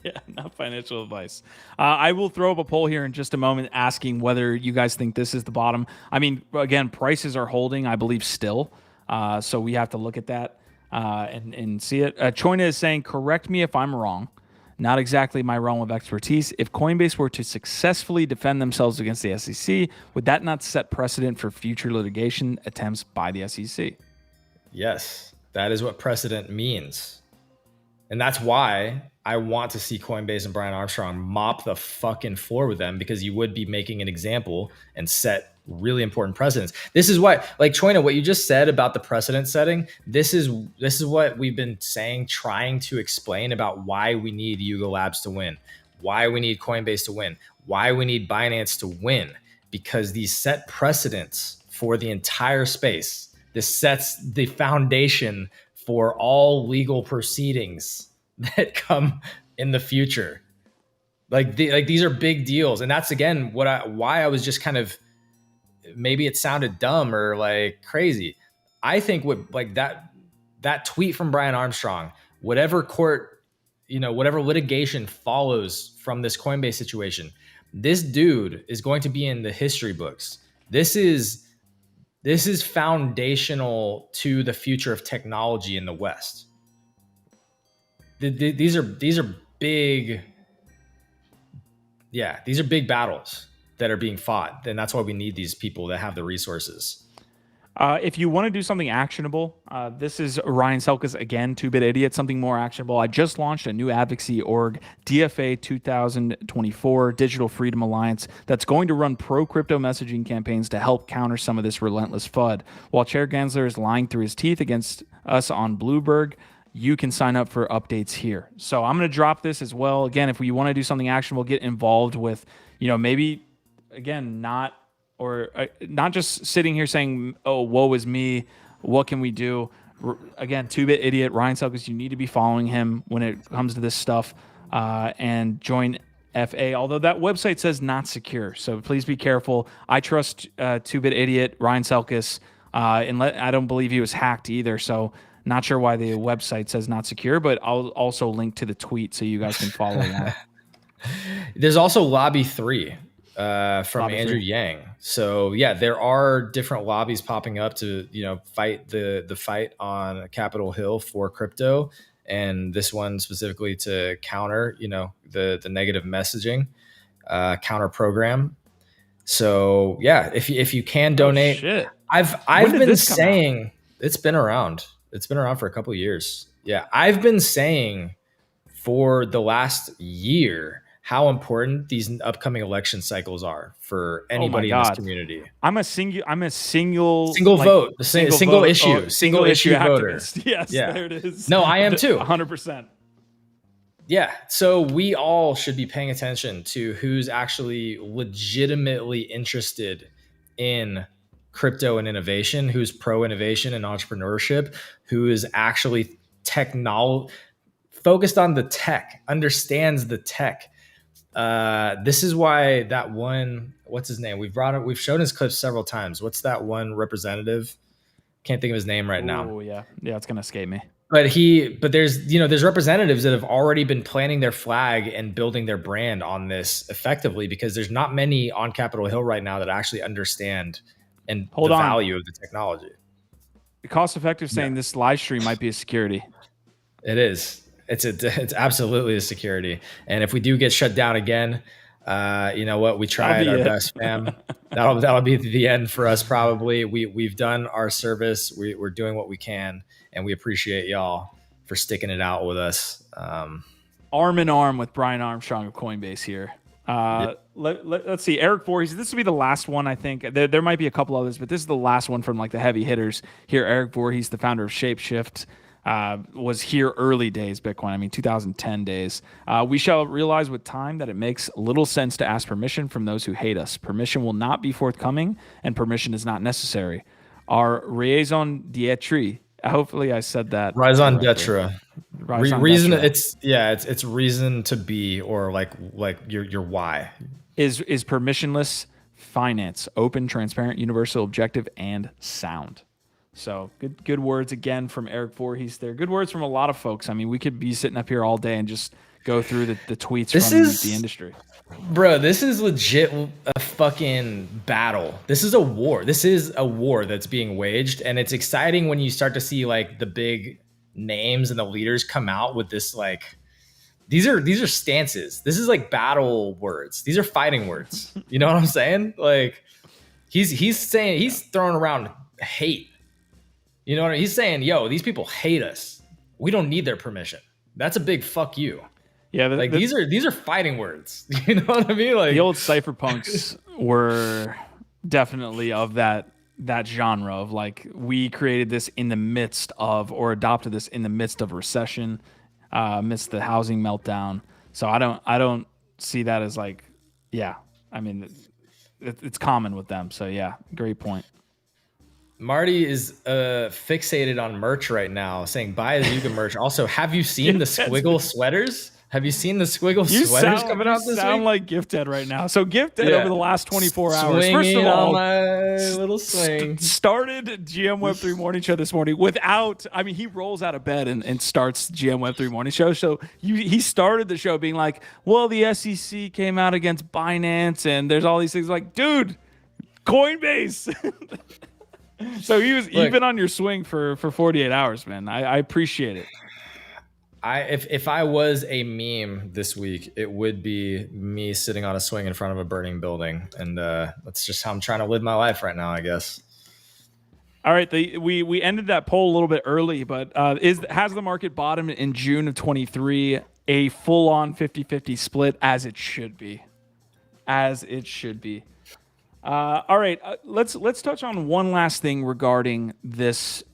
Yeah, not financial advice. I will throw up a poll here in just a moment asking whether you guys think this is the bottom. I mean, again, prices are holding, I believe, still. So we have to look at that and see it. Choina is saying, correct me if I'm wrong. not exactly my realm of expertise. If Coinbase were to successfully defend themselves against the SEC, would that not set precedent for future litigation attempts by the SEC? Yes, that is what precedent means. And that's why I want to see Coinbase and Brian Armstrong mop the fucking floor with them, because you would be making an example and set really important precedents. This is what, like, Choina, what you just said about the precedent setting, this is what we've been saying, trying to explain about why we need Yuga Labs to win, why we need Coinbase to win, why we need Binance to win, because these set precedents for the entire space. This sets the foundation for all legal proceedings that come in the future. Like these are big deals. And that's, again, why I was just kind of, maybe it sounded dumb or like crazy. I think what, like, that tweet from Brian Armstrong, whatever court, whatever litigation follows from this Coinbase situation, this dude is going to be in the history books. This is foundational to the future of technology in the West. These are big, these are big battles that are being fought. And that's why we need these people that have the resources. If you want to do something actionable, this is Ryan Selkis again, 2-Bit Idiot, something more actionable. I just launched a new advocacy org, DFA 2024, Digital Freedom Alliance, that's going to run pro-crypto messaging campaigns to help counter some of this relentless FUD. While Chair Gensler is lying through his teeth against us on Bloomberg, you can sign up for updates here. So I'm going to drop this as well. Again, if you want to do something actionable, get involved with, maybe, again, not just sitting here saying, oh, woe is me, what can we do? Again, 2-Bit Idiot, Ryan Selkis, you need to be following him when it comes to this stuff, and join FA, although that website says not secure. So please be careful. I trust 2-Bit Idiot, Ryan Selkis, and I don't believe he was hacked either. So not sure why the website says not secure, but I'll also link to the tweet so you guys can follow that. There's also Lobby 3. From Lobby Andrew 3. Yang. So yeah, there are different lobbies popping up to, fight the fight on Capitol Hill for crypto. And this one specifically to counter, the negative messaging, counter program. So yeah, if you can donate, I've been saying it's been around. It's been around for a couple of years. Yeah. I've been saying for the last year how important these upcoming election cycles are for anybody in this community. I'm a single vote, single issue voter. Activist. Yes, yeah. There it is. No, I am too. 100%. Yeah. So we all should be paying attention to who's actually legitimately interested in crypto and innovation, who's pro innovation and entrepreneurship, who is actually focused on the tech, understands the tech. This is why that one, what's his name? We've shown his clips several times. What's that one representative? Can't think of his name right now. Oh yeah. It's going to escape me. But there's representatives that have already been planting their flag and building their brand on this effectively, because there's not many on Capitol Hill right now that actually understand and the value of the technology. The cost effective saying this live stream might be a security. It is. It's absolutely a security. And if we do get shut down again, you know what? We tried our best, fam. That'll be the end for us probably. We've done our service. We're doing what we can, and we appreciate y'all for sticking it out with us. Arm in arm with Brian Armstrong of Coinbase here. Let's see. Eric Voorhees. This will be the last one, I think. There might be a couple others, but this is the last one from like the heavy hitters here. Eric Voorhees, the founder of Shapeshift. Was here early days Bitcoin, 2010 days. We shall realize with time that it makes little sense to ask permission from those who hate us. Permission will not be forthcoming, and permission is not necessary. Our raison d'etre, hopefully I said that. Raison d'etre. Reason. d'etre. It's reason to be, or like your why. Is permissionless finance, open, transparent, universal, objective, and sound. So good words again from Eric Voorhees there. Good words from a lot of folks. We could be sitting up here all day and just go through the tweets from the industry. Bro, this is legit a fucking battle. This is a war. This is a war that's being waged. And it's exciting when you start to see like the big names and the leaders come out with this like these are stances. This is like battle words. These are fighting words. You know what I'm saying? Like he's saying, he's throwing around hate. You know what I mean? He's saying, yo, these people hate us. We don't need their permission. That's a big fuck you. Yeah, like these are fighting words. You know what I mean? Like the old cypherpunks were definitely of that genre of like, we created this in the midst of, or adopted this in the midst of recession, amidst the housing meltdown. So I don't see that as like, yeah. I mean, it's common with them. So yeah, great point. Marty is fixated on merch right now, saying buy a Yuga merch. Also, have you seen the squiggle sweaters? Have you seen the squiggle sweaters coming out this week? You sound like Gifted right now. So Gifted over the last 24 hours, Swinging first of all, on my little swing. Started GM Web3 Morning Show this morning without, I mean, he rolls out of bed and starts GM Web3 Morning Show. So he started the show being like, well, the SEC came out against Binance and there's all these things. Like, dude, Coinbase. So you've been on your swing for 48 hours, man. I appreciate it. If I was a meme this week, it would be me sitting on a swing in front of a burning building, and that's just how I'm trying to live my life right now, I guess. All right, we ended that poll a little bit early, but has the market bottomed in June of 23? A full-on 50-50 split, as it should be, all right, let's touch on one last thing regarding this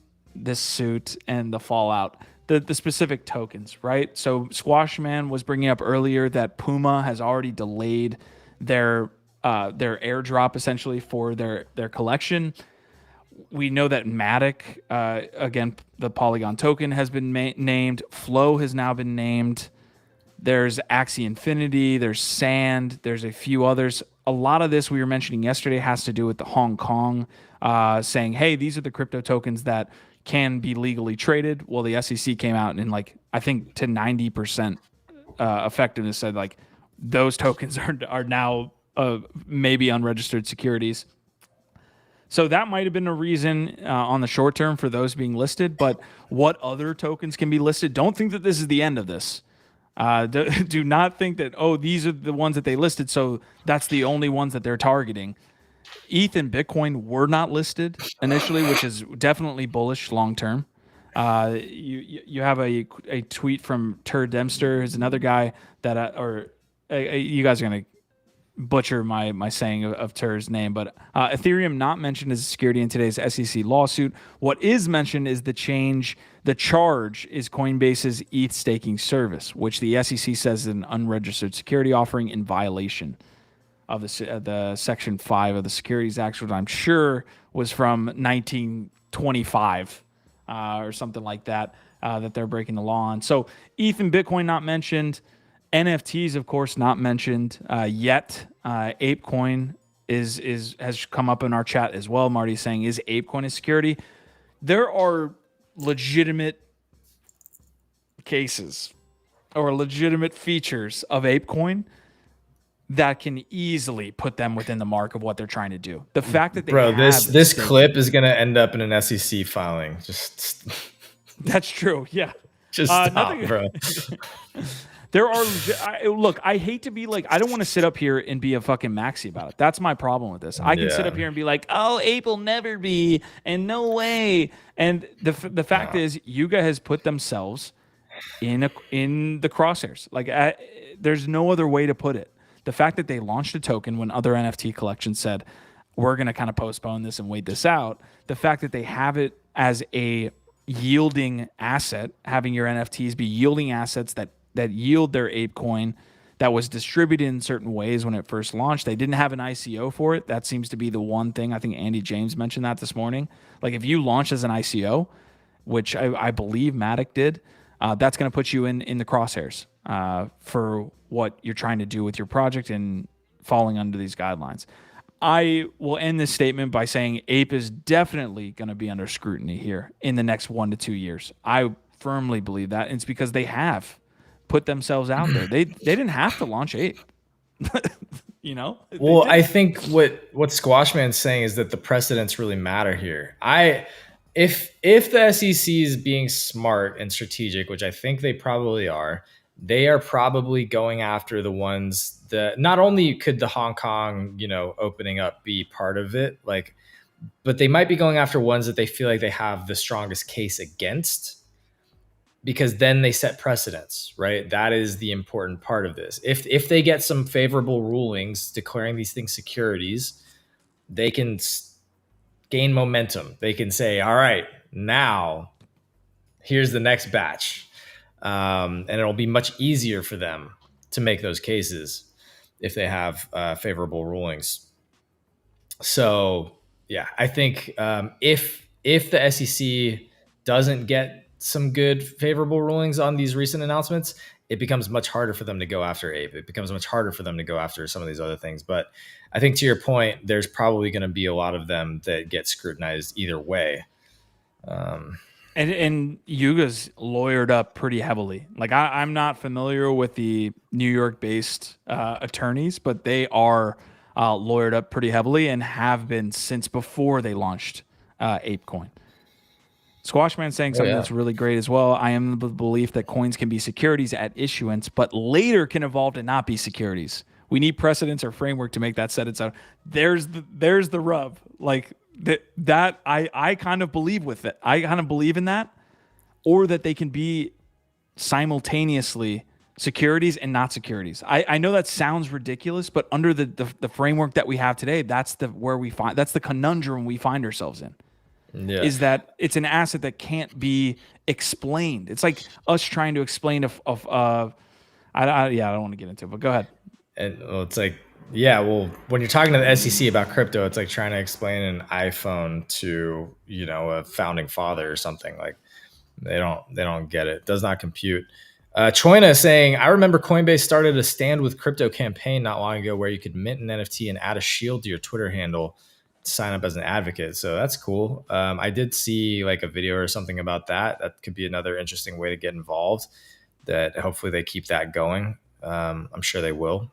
suit and the fallout. The specific tokens, right? So Squashman was bringing up earlier that Puma has already delayed their airdrop essentially for their collection. We know that Matic, again, the Polygon token has been named. Flow has now been named. There's Axie Infinity. There's Sand. There's a few others. A lot of this we were mentioning yesterday has to do with the Hong Kong saying, hey, these are the crypto tokens that can be legally traded. Well, the SEC came out and like, I think to 90% effectiveness said like those tokens are now maybe unregistered securities. So that might have been a reason on the short term for those being listed. But what other tokens can be listed? Don't think that this is the end of this. Do not think that, oh, these are the ones that they listed, so that's the only ones that they're targeting. ETH and Bitcoin were not listed initially, which is definitely bullish long term. You have a tweet from Tur Dempster, who's another guy that, you guys are going to butcher my saying of Tur's name, but Ethereum not mentioned as a security in today's SEC lawsuit. What is mentioned is the charge is Coinbase's ETH staking service, which the SEC says is an unregistered security offering in violation of the Section 5 of the Securities Act, which I'm sure was from 1925 or something like that, that they're breaking the law on. So ETH and Bitcoin not mentioned. NFTs, of course, not mentioned yet. ApeCoin has come up in our chat as well. Marty's saying, is ApeCoin a security? There are legitimate cases or legitimate features of ApeCoin that can easily put them within the mark of what they're trying to do. The fact that this clip is going to end up in an SEC filing. Just that's true. Yeah. Just stop, bro. There are look, I hate to be like, I don't want to sit up here and be a fucking maxi about it. That's my problem with this. I can sit up here and be like, oh, Ape will never be, and no way. And the fact is, Yuga has put themselves in the crosshairs. Like, there's no other way to put it. The fact that they launched a token when other NFT collections said, we're going to kind of postpone this and wait this out. The fact that they have it as a yielding asset, having your NFTs be yielding assets that yield their ApeCoin, that was distributed in certain ways when it first launched. They didn't have an ICO for it. That seems to be the one thing. I think Andy James mentioned that this morning. Like, if you launch as an ICO, which I believe Matic did, that's going to put you in the crosshairs for what you're trying to do with your project and falling under these guidelines. I will end this statement by saying Ape is definitely going to be under scrutiny here in the next 1 to 2 years. I firmly believe that. And it's because they have put themselves out there. They didn't have to launch Ape. You know? Well, I think what Squashman's saying is that the precedents really matter here. If the SEC is being smart and strategic, which I think they probably are, they are probably going after the ones that not only could the Hong Kong, opening up be part of it, like, but they might be going after ones that they feel like they have the strongest case against, because then they set precedents, right? That is the important part of this. If they get some favorable rulings declaring these things securities, they can gain momentum. They can say, all right, now here's the next batch. And it'll be much easier for them to make those cases if they have favorable rulings. So, yeah, I think if the SEC doesn't get some good favorable rulings on these recent announcements, it becomes much harder for them to go after Ape. It becomes much harder for them to go after some of these other things. But I think to your point, there's probably going to be a lot of them that get scrutinized either way. And Yuga's lawyered up pretty heavily. Like I'm not familiar with the New York-based attorneys, but they are lawyered up pretty heavily and have been since before they launched ApeCoin. Squashman saying something that's really great as well. I am the belief that coins can be securities at issuance, but later can evolve to not be securities. We need precedents or framework to make that set itself. There's the rub. Like that I kind of believe with it. I kind of believe in that, or that they can be simultaneously securities and not securities. I know that sounds ridiculous, but under the framework that we have today, that's the conundrum we find ourselves in. Yeah. Is that it's an asset that can't be explained. It's like us trying to explain I don't want to get into it, but go ahead. And it's like, when you're talking to the SEC about crypto, it's like trying to explain an iPhone to, a founding father or something. Like they don't get it. It does not compute. Choina is saying, I remember Coinbase started a Stand with Crypto campaign not long ago where you could mint an NFT and add a shield to your Twitter handle, sign up as an advocate. So that's cool. I did see like a video or something about that. That could be another interesting way to get involved, that hopefully they keep that going. I'm sure they will,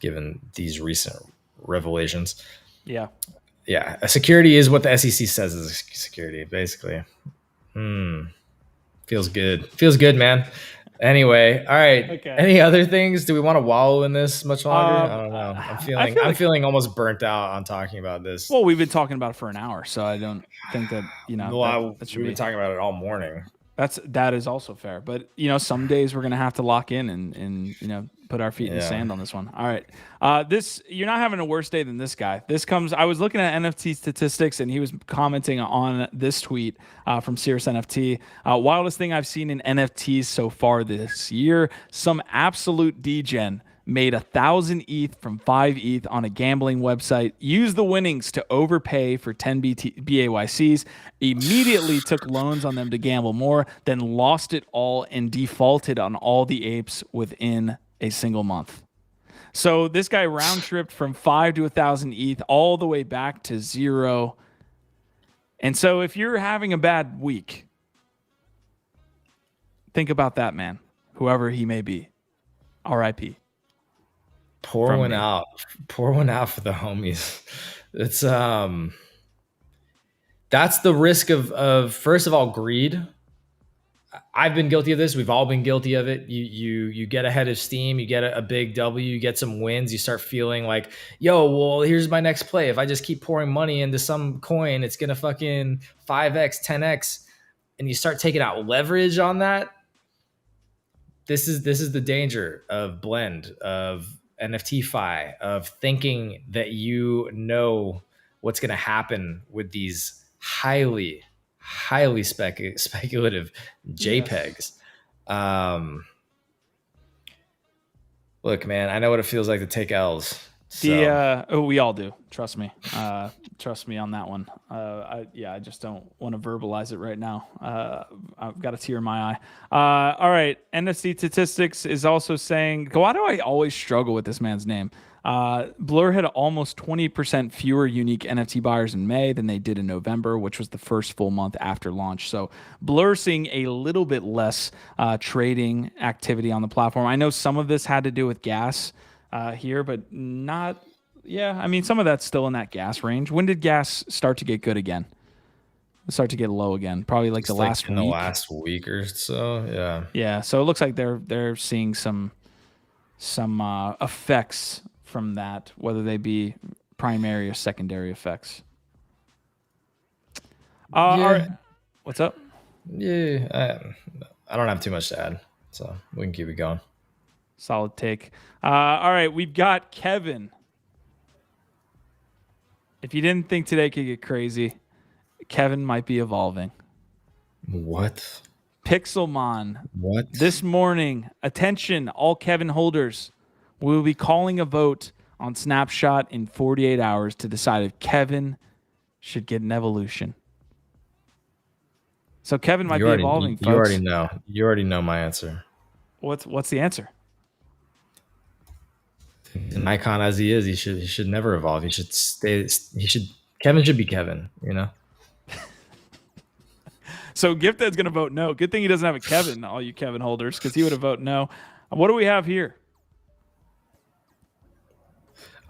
given these recent revelations. Yeah. A security is what the SEC says is a security, basically. Feels good, man. Anyway, all right. Okay. Any other things? Do we want to wallow in this much longer? I don't know. I'm feeling almost burnt out on talking about this. Well, we've been talking about it for an hour, so I don't think that we've been talking about it all morning. That is also fair, but some days we're gonna have to lock in and put our feet in the sand on this one. All right, you're not having a worse day than this guy. I was looking at NFT statistics, and he was commenting on this tweet from Cirrus NFT. Wildest thing I've seen in NFTs so far this year. Some absolute DEGEN made 1,000 ETH from 5 ETH on a gambling website, used the winnings to overpay for 10 BAYCs, immediately took loans on them to gamble more, then lost it all and defaulted on all the apes within a single month. So this guy round tripped from 5 to 1,000 ETH all the way back to 0. And so if you're having a bad week, think about that man, whoever he may be. RIP. Pour one out for the homies. It's that's the risk of first of all, greed. I've been guilty of this. We've all been guilty of it. You get ahead of steam, you get a big W, you get some wins, you start feeling like, here's my next play. If I just keep pouring money into some coin, it's gonna fucking 5x, 10x, and you start taking out leverage on that. This is the danger of Blend, of NFT-Fi, of thinking that what's going to happen with these highly speculative JPEGs. Look, man, I know what it feels like to take L's. We all do. Trust me. Trust me on that one. I just don't want to verbalize it right now. I've got a tear in my eye. All right. NFC Statistics is also saying, why do I always struggle with this man's name? Blur had almost 20% fewer unique NFT buyers in May than they did in November, which was the first full month after launch. So Blur seeing a little bit less trading activity on the platform. I know some of this had to do with gas here, but not. Yeah, I mean, some of that's still in that gas range. When did gas start to get good again? start to get low again. Probably like the last week. The last week or so. Yeah. Yeah. So it looks like they're seeing some effects from that, whether they be primary or secondary effects. All right. What's up? Yeah. I don't have too much to add, so we can keep it going. Solid take. All right. We've got Kevin. If you didn't think today could get crazy, Kevin might be evolving. What? Pixelmon. What? This morning, attention, all Kevin holders. We will be calling a vote on Snapshot in 48 hours to decide if Kevin should get an evolution. So Kevin might be evolving, folks. You already know my answer. What's the answer? An icon as he is, he should never evolve. He should stay. Kevin should be Kevin. You know. So Gifted's going to vote no. Good thing he doesn't have a Kevin, all you Kevin holders, because he would have voted no. What do we have here?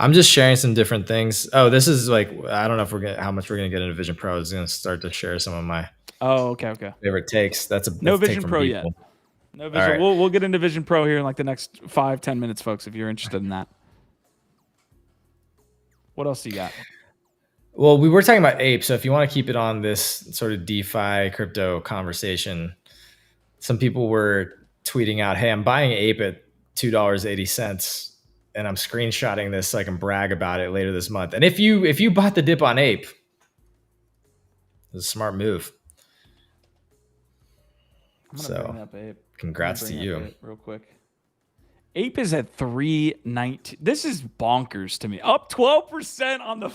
I'm just sharing some different things. Oh, this is like, I don't know if how much we're gonna get into Vision Pro. I was gonna start to share some of my okay. favorite takes. That's no Vision Pro yet. No Vision. Right. We'll get into Vision Pro here in like the next 5-10 minutes, folks, if you're interested in that. What else do you got? Well, we were talking about Ape, so if you want to keep it on this sort of DeFi crypto conversation, some people were tweeting out, "Hey, I'm buying Ape at $2.80." And I'm screenshotting this so I can brag about it later this month. And if you bought the dip on Ape, it's a smart move. I'm gonna bring up Ape. Congrats to you. Ape real quick. Ape is at 319. This is bonkers to me. Up 12% on the.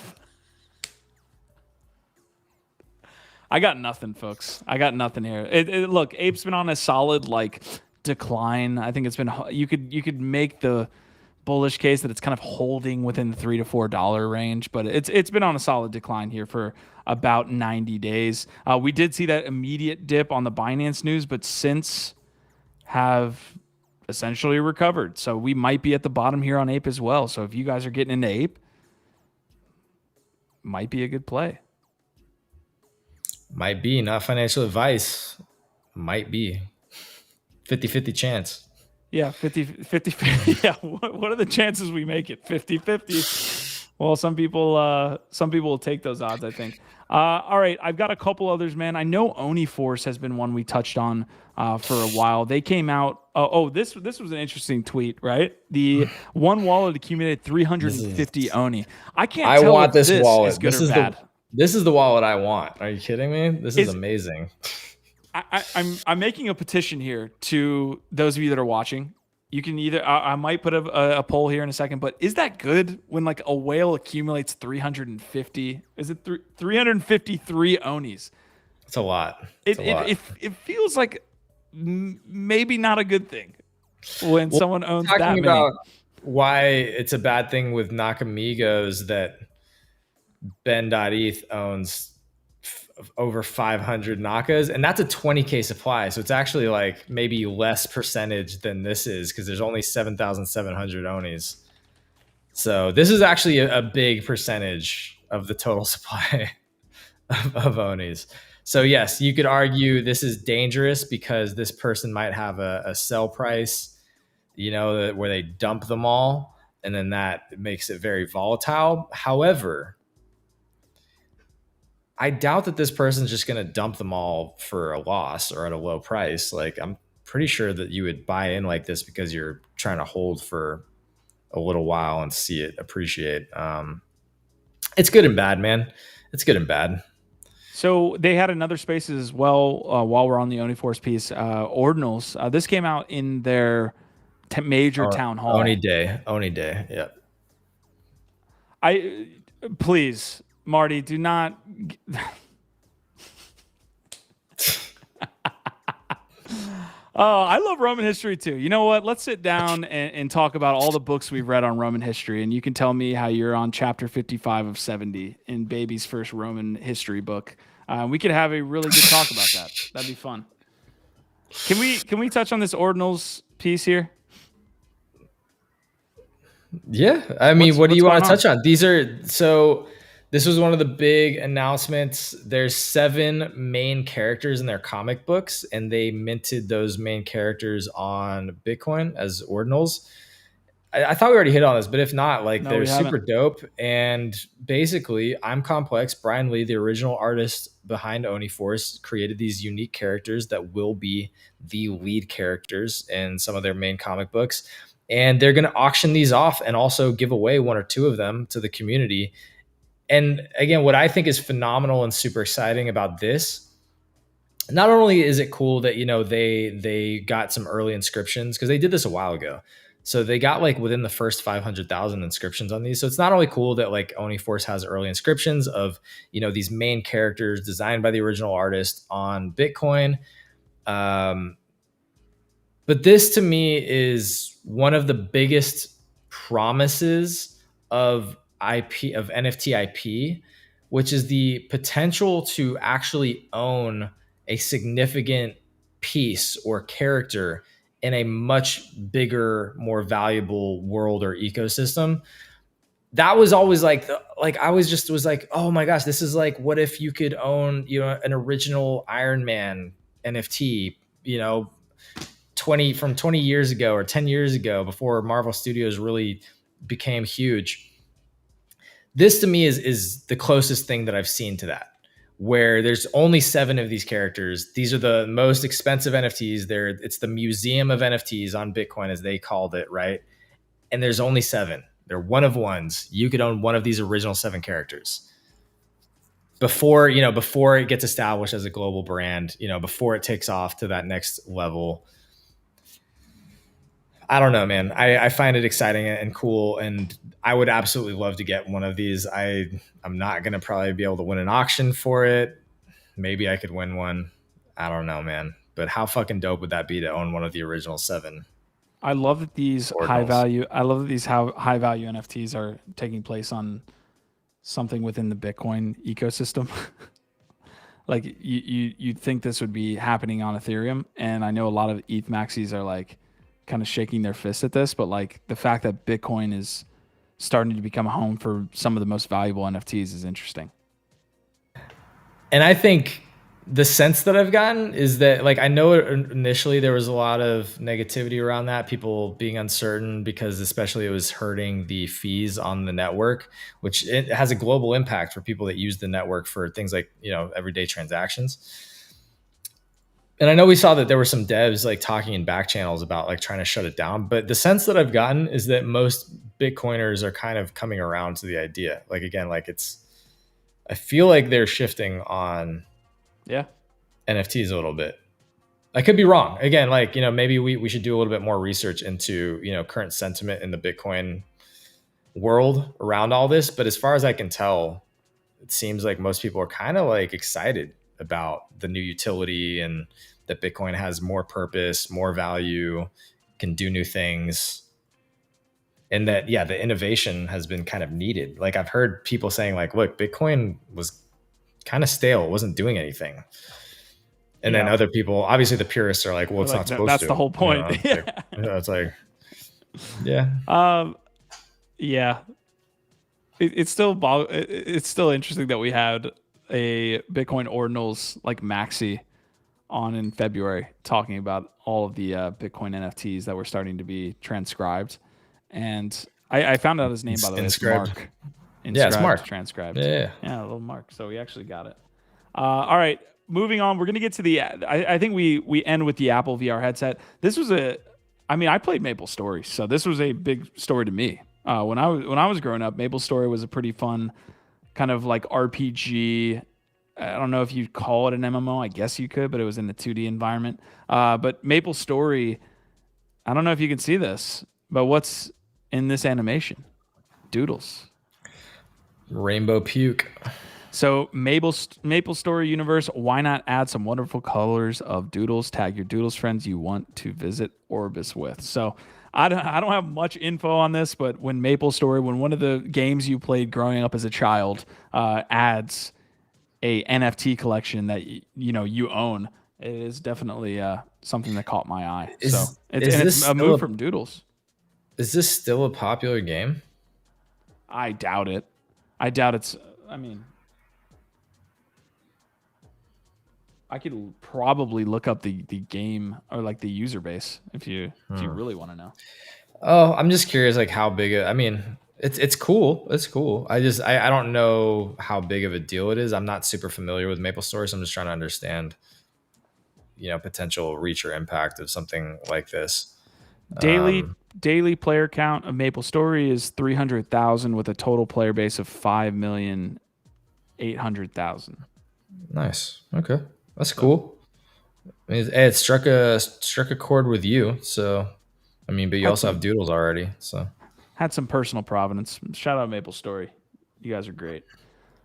I got nothing, folks. I got nothing here. Look, Ape's been on a solid like decline. I think it's been. You could make the bullish case that it's kind of holding within the $3 to $4 range, but it's been on a solid decline here for about 90 days. We did see that immediate dip on the Binance news, but since have essentially recovered. So we might be at the bottom here on Ape as well. So if you guys are getting into Ape, might be a good play. Might be, not financial advice. Might be 50-50 chance. Yeah, 50-50. Yeah, what are the chances we make it? 50-50. Well, some people will take those odds, I think. All right, I've got a couple others, man. I know OniForce has been one we touched on for a while. They came out. This was an interesting tweet, right? The one wallet accumulated 350 Oni. I can't tell if this wallet is good or bad. This is the wallet I want. Are you kidding me? This is amazing. I'm making a petition here to those of you that are watching. You can either I might put a poll here in a second, but is that good when like a whale accumulates 350? Is it 353 Onis? It's a lot. It feels like maybe not a good thing when someone owns that many. About why it's a bad thing with Nakamigos that Ben.eth owns over 500 Nakas, and that's a 20K supply. So it's actually like maybe less percentage than this is because there's only 7,700 Onis. So this is actually a big percentage of the total supply of Onis. So yes, you could argue this is dangerous because this person might have a sell price, where they dump them all, and then that makes it very volatile. However, I doubt that this person's just going to dump them all for a loss or at a low price. Like, I'm pretty sure that you would buy in like this because you're trying to hold for a little while and see it appreciate. It's good and bad, man. It's good and bad. So they had another space as well while we're on the OniForce piece. Ordinals. This came out in their major town hall. Oni Day. Yeah. Please, Marty, do not. Oh, I love Roman history too. You know what? Let's sit down and talk about all the books we've read on Roman history, and you can tell me how you're on chapter 55 of 70 in Baby's first Roman history book. We could have a really good talk about that. That'd be fun. Can we touch on this ordinals piece here? Yeah, I mean, what do you want to touch on? These are This was one of the big announcements. There's 7 main characters in their comic books, and they minted those main characters on Bitcoin as ordinals. I thought we already hit on this, but if not, like No, they're we haven't. super dope. And basically, I'm Complex. Brian Lee, the original artist behind Oni Force, created these unique characters that will be the lead characters in some of their main comic books. And they're going to auction these off and also give away 1 or 2 of them to the community. And again, what I think is phenomenal and super exciting about this, not only is it cool that, you know, they got some early inscriptions, because they did this a while ago. So they got like within the first 500,000 inscriptions on these. So it's not only cool that like Oni Force has early inscriptions of, you know, these main characters designed by the original artist on Bitcoin. But this to me is one of the biggest promises of IP, of NFT IP, which is the potential to actually own a significant piece or character in a much bigger, more valuable world or ecosystem. That was always like I was just was like, oh my gosh, this is like, what if you could own, you know, an original Iron Man NFT, you know, 20 years ago or 10 years ago, before Marvel Studios really became huge. This to me is the closest thing that I've seen to that, where there's only 7 of these characters. These are the most expensive NFTs. It's the museum of NFTs on Bitcoin, as they called it, right? And there's only 7. They're one of ones. You could own one of these original 7 characters before it gets established as a global brand, you know, before it takes off to that next level. I don't know, man. I find it exciting and cool, and I would absolutely love to get one of these. I'm not going to probably be able to win an auction for it. Maybe I could win one. I don't know, man. But how fucking dope would that be to own one of the original 7? I love that these Ordinals. high value NFTs are taking place on something within the Bitcoin ecosystem. Like you'd think this would be happening on Ethereum, and I know a lot of ETH maxis are like kind of shaking their fists at this, but like the fact that Bitcoin is starting to become a home for some of the most valuable NFTs is interesting. And I think the sense that I've gotten is that, like, I know initially there was a lot of negativity around that, people being uncertain, because especially it was hurting the fees on the network, which it has a global impact for people that use the network for things like, you know, everyday transactions. And I know we saw that there were some devs like talking in back channels about like trying to shut it down. But the sense that I've gotten is that most Bitcoiners are kind of coming around to the idea. Like, again, like I feel like they're shifting on NFTs a little bit. I could be wrong. Again, like, you know, maybe we should do a little bit more research into, you know, current sentiment in the Bitcoin world around all this. But as far as I can tell, it seems like most people are kind of like excited about the new utility, and that Bitcoin has more purpose, more value, can do new things. And that, yeah, the innovation has been kind of needed. Like, I've heard people saying like, look, Bitcoin was kind of stale. It wasn't doing anything. And then other people, obviously the purists, are like, well, it's not supposed to. That's the whole point. You know, it's like, yeah. Yeah. It's still interesting that we had a Bitcoin ordinals like maxi on in February talking about all of the Bitcoin NFTs that were starting to be transcribed. And I found out his name, by the way. It's Mark. Yeah, it's Mark. Transcribed. Yeah, a little Mark. So we actually got it. All right, moving on. We're going to get to the, I think we end with the Apple VR headset. This was I played Maple Story, so this was a big story to me. When I was growing up, Maple Story was a pretty fun kind of like RPG. I don't know if you'd call it an MMO. I guess you could, but it was in the 2D environment. But Maple Story, I don't know if you can see this, but what's in this animation? Doodles. Rainbow puke. So Maple Story universe, why not add some wonderful colors of Doodles? Tag your Doodles friends you want to visit Orbis with. So I don't have much info on this, but when Maple Story, when one of the games you played growing up as a child adds a NFT collection that you own, it is definitely something that caught my eye. It's a move from Doodles. Is this still a popular game? I doubt it. I doubt it's I mean, I could probably look up the game or like the user base if you really want to know. Oh, I'm just curious, like how big. I mean, it's cool. It's cool. I don't know how big of a deal it is. I'm not super familiar with Maple Story, so I'm just trying to understand, potential reach or impact of something like this. Daily player count of Maple Story is 300,000 with a total player base of 5,800,000. Nice. Okay, that's cool. I mean, it struck a chord with you, so I mean, but you also have Doodles already, so had some personal provenance. Shout out Maple Story, you guys are great.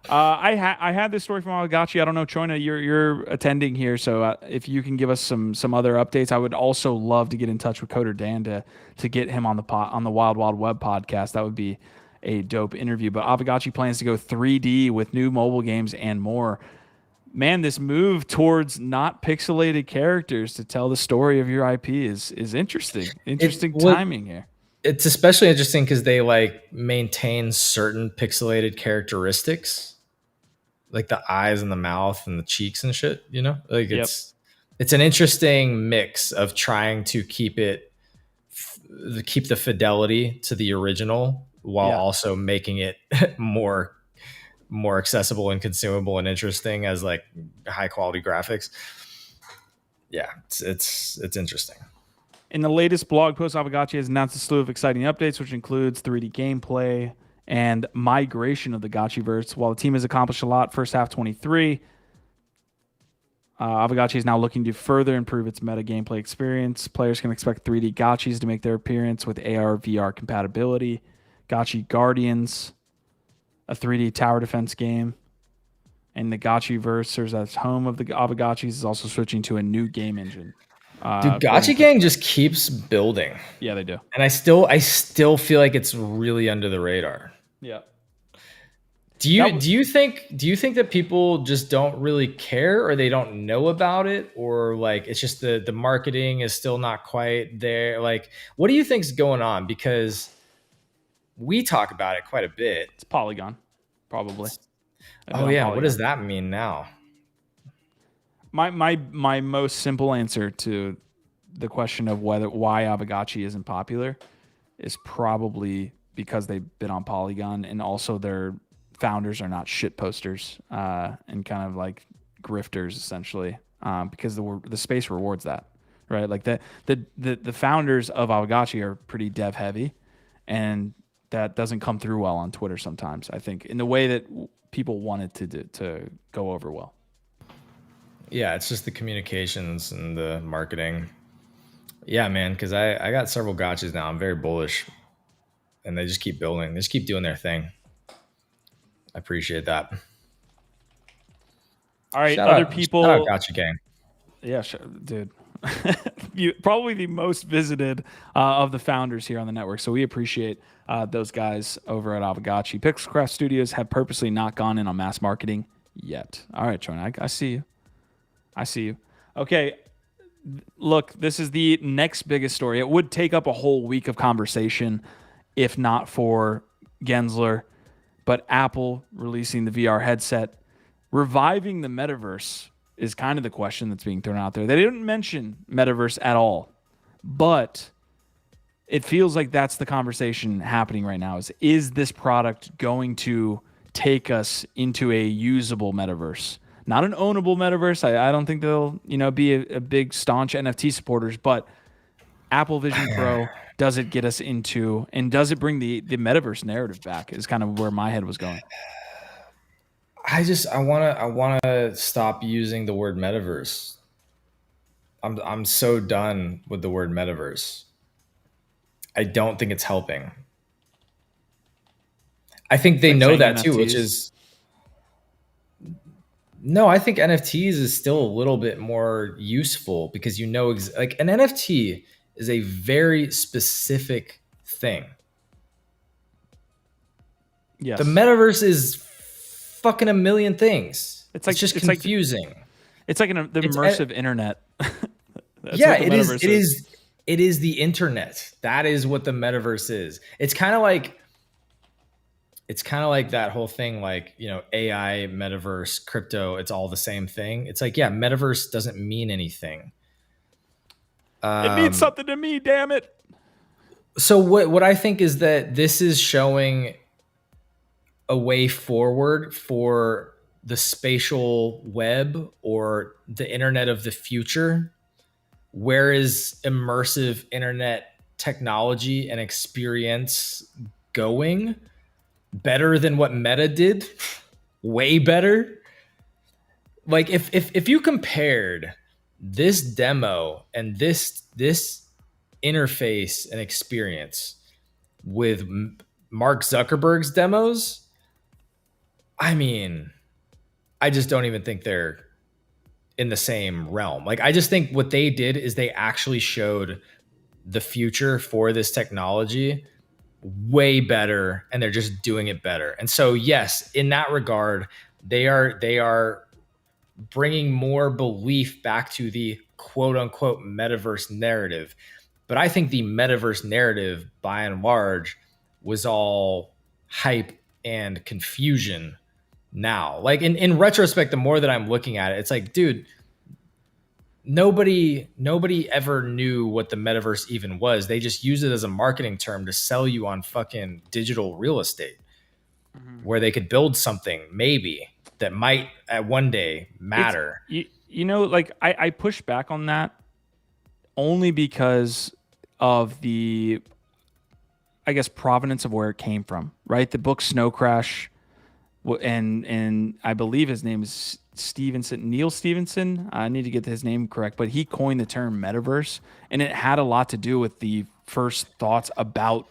I had this story from Awagachi. I don't know, Choina, you're attending here, so if you can give us some other updates, I would also love to get in touch with Coder Dan to get him on the Wild Wild Web podcast. That would be a dope interview. But Awagachi plans to go 3D with new mobile games and more. Man, this move towards not pixelated characters to tell the story of your IP is interesting. Interesting timing here. It's especially interesting because they like maintain certain pixelated characteristics, like the eyes and the mouth and the cheeks and shit. Like it's an interesting mix of trying to keep the fidelity to the original while also making it more accessible and consumable and interesting as like high quality graphics. Yeah, it's interesting. In the latest blog post, Awagachi has announced a slew of exciting updates, which includes 3D gameplay and migration of the Gotchiverse. While the team has accomplished a lot first half 23, Awagachi is now looking to further improve its meta gameplay experience. Players can expect 3D Gotchis to make their appearance with AR VR compatibility. Gotchi Guardians, a 3D tower defense game, and the Gotchiverse serves as home of the Awagachis, is also switching to a new game engine. Dude, Gachi Gang just keeps building. Yeah, they do. And I still feel like it's really under the radar. Yeah. Do you think that people just don't really care, or they don't know about it, or like it's just the marketing is still not quite there? Like, what do you think's going on? Because we talk about it quite a bit. It's Polygon, probably. Oh yeah, Polygon. What does that mean now? My most simple answer to the question of why Awagachi isn't popular is probably because they've been on Polygon, and also their founders are not shit posters and kind of like grifters essentially, because the space rewards that, right? Like the founders of Awagachi are pretty dev heavy, and that doesn't come through well on Twitter sometimes, I think, in the way that people want it to go over well. Yeah, it's just the communications and the marketing. Yeah, man, because I got several gotchas now. I'm very bullish. And they just keep building. They just keep doing their thing. I appreciate that. All right, shout other out, people. Shout out Gotcha Gang. Yeah, dude. Probably the most visited of the founders here on the network. So we appreciate those guys over at Awagachi. Pixelcraft Studios have purposely not gone in on mass marketing yet. All right, Troy, I see you. I see you. Okay, look, this is the next biggest story. It would take up a whole week of conversation if not for Gensler, but Apple releasing the VR headset, reviving the metaverse is kind of the question that's being thrown out there. They didn't mention metaverse at all, but it feels like that's the conversation happening right now. Is this product going to take us into a usable metaverse? Not an ownable metaverse. I don't think they'll, be a big staunch NFT supporters, but Apple Vision Pro, does it get us into, and does it bring the metaverse narrative back is kind of where my head was going. I wanna stop using the word metaverse. I'm so done with the word metaverse. I don't think it's helping. I think they know that too, which is no, I think NFTs is still a little bit more useful because like an NFT is a very specific thing. Yes. The metaverse is fucking a million things. It's just confusing. It's like the immersive internet. Yeah, it is. It is the internet. That is what the metaverse is. It's kind of like it's kind of like that whole thing, like, you know, AI, metaverse, crypto, it's all the same thing. It's like, yeah, metaverse doesn't mean anything. It means something to me, damn it. So what I think is that this is showing a way forward for the spatial web or the internet of the future. Where is immersive internet technology and experience going? Better than what Meta did? Way better? Like if you compared this demo and this interface and experience with Mark Zuckerberg's demos, I mean, I just don't even think they're in the same realm. Like, I just think what they did is they actually showed the future for this technology way better, and they're just doing it better. And so, yes, in that regard, they are bringing more belief back to the quote unquote metaverse narrative. But I think the metaverse narrative, by and large, was all hype and confusion now. Like in retrospect, the more that I'm looking at it, it's like, dude, nobody ever knew what the metaverse even was. They just used it as a marketing term to sell you on fucking digital real estate, where they could build something maybe that might at one day matter. You know, like I push back on that only because of the, I guess, provenance of where it came from, right? The book Snow Crash, and I believe his name is Neil Stevenson. I need to get his name correct, but he coined the term metaverse, and it had a lot to do with the first thoughts about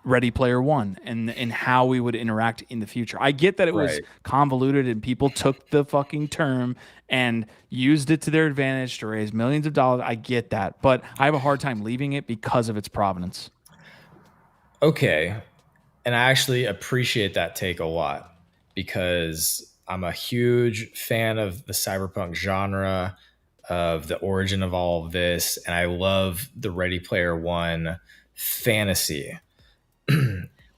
Ready Player One and how we would interact in the future. I get that it was convoluted and people took the fucking term and used it to their advantage to raise millions of dollars. I get that, but I have a hard time leaving it because of its provenance. Okay. And I actually appreciate that take a lot, because I'm a huge fan of the cyberpunk genre, of the origin of all of this, and I love the Ready Player One fantasy.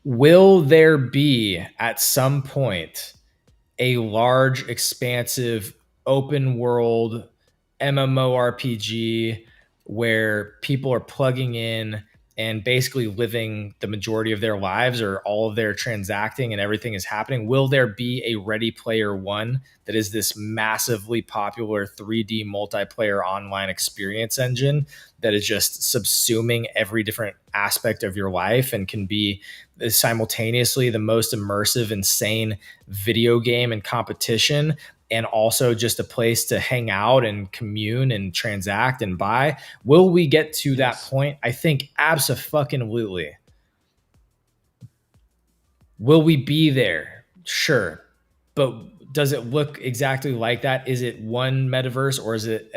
Will there be at some point a large, expansive, open world MMORPG where people are plugging in and basically living the majority of their lives, or all of their transacting and everything is happening? Will there be a Ready Player One that is this massively popular 3D multiplayer online experience engine that is just subsuming every different aspect of your life and can be simultaneously the most immersive, insane video game and competition, and also just a place to hang out and commune and transact and buy? Will we get to that point? I think abso-fucking-lutely. Will we be there? Sure. But does it look exactly like that? Is it one metaverse, or is it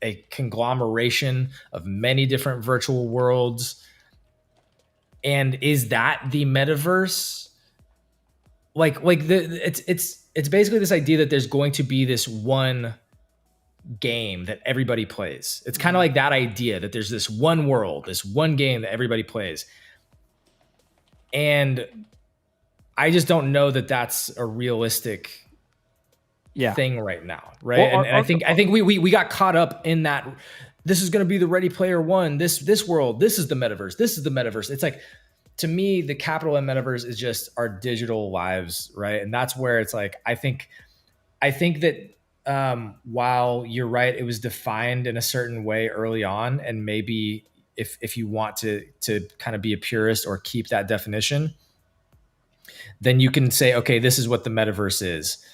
a conglomeration of many different virtual worlds? And is that the metaverse? It's basically this idea that there's going to be this one game that everybody plays. It's kind of like that idea that there's this one world, this one game that everybody plays. And I just don't know that that's a realistic thing right now, right? Well, I think we got caught up in that. This is going to be the Ready Player One. This world. This is the metaverse. This is the metaverse. It's like, to me, the capital M metaverse is just our digital lives, right? And that's where it's like, I think that while you're right, it was defined in a certain way early on, and maybe if you want to kind of be a purist or keep that definition, then you can say, okay, this is what the metaverse is.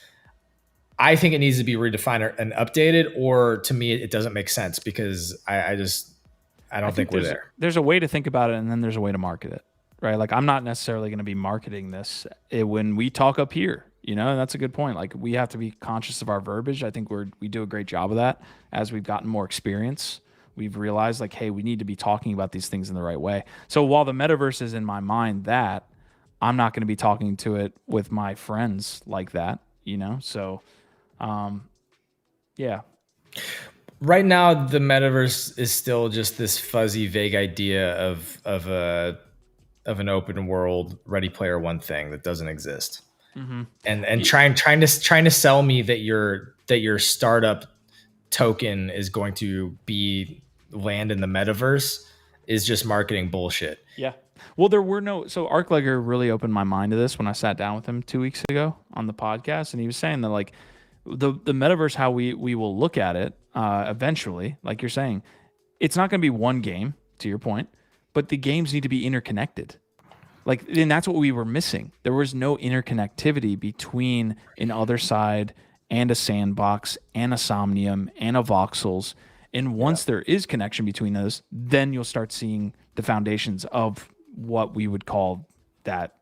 I think it needs to be redefined and updated, or to me, it doesn't make sense, because I don't think we're there. There's a way to think about it, and then there's a way to market it, right? Like, I'm not necessarily going to be marketing this when we talk up here, you know, and that's a good point. Like, we have to be conscious of our verbiage. I think we do a great job of that as we've gotten more experience. We've realized, like, hey, we need to be talking about these things in the right way. So while the metaverse is in my mind, that I'm not going to be talking to it with my friends like that, you know? So, yeah. Right now, the metaverse is still just this fuzzy, vague idea of of an open world Ready Player One thing that doesn't exist. And trying to sell me that your startup token is going to be land in the metaverse is just marketing bullshit. Yeah. Well, there were no. So Arclegger really opened my mind to this when I sat down with him 2 weeks ago on the podcast, and he was saying that like the metaverse, how we will look at it eventually, like you're saying, it's not going to be one game, to your point, but the games need to be interconnected. Like, and that's what we were missing. There was no interconnectivity between an Other Side and a Sandbox and a Somnium and a Voxels. And once there is connection between those, then you'll start seeing the foundations of what we would call that.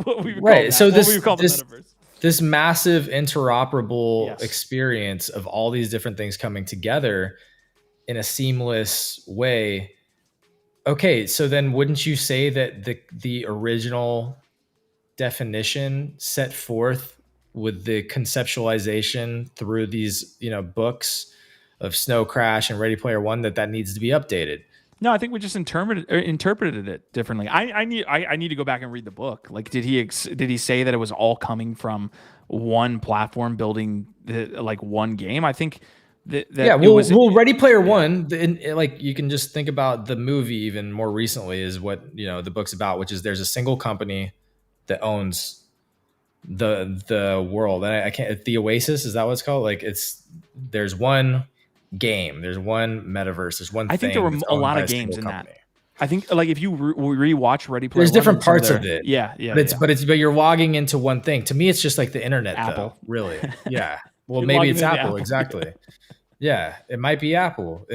What we would call that. So What we would call the metaverse. This massive interoperable experience of all these different things coming together in a seamless way. Okay, so then wouldn't you say that the original definition set forth with the conceptualization through these, books of Snow Crash and Ready Player One that needs to be updated? No, I think we just interpreted it differently. I need to go back and read the book. Like, did he say that it was all coming from one platform building like one game? I think Ready Player One, like you can just think about the movie even more recently is what the book's about, which is there's a single company that owns the world. And I can't. The Oasis, is that what it's called? Like there's one game, there's one metaverse, there's one. I think there were a lot of games in that. I think like if you rewatch Ready Player One, there's different One, parts of it. Yeah. But you're logging into one thing. To me, it's just like the internet, Apple. though, really. Yeah. Well, You're maybe it's logging into Apple. Apple. Exactly. Yeah, it might be Apple.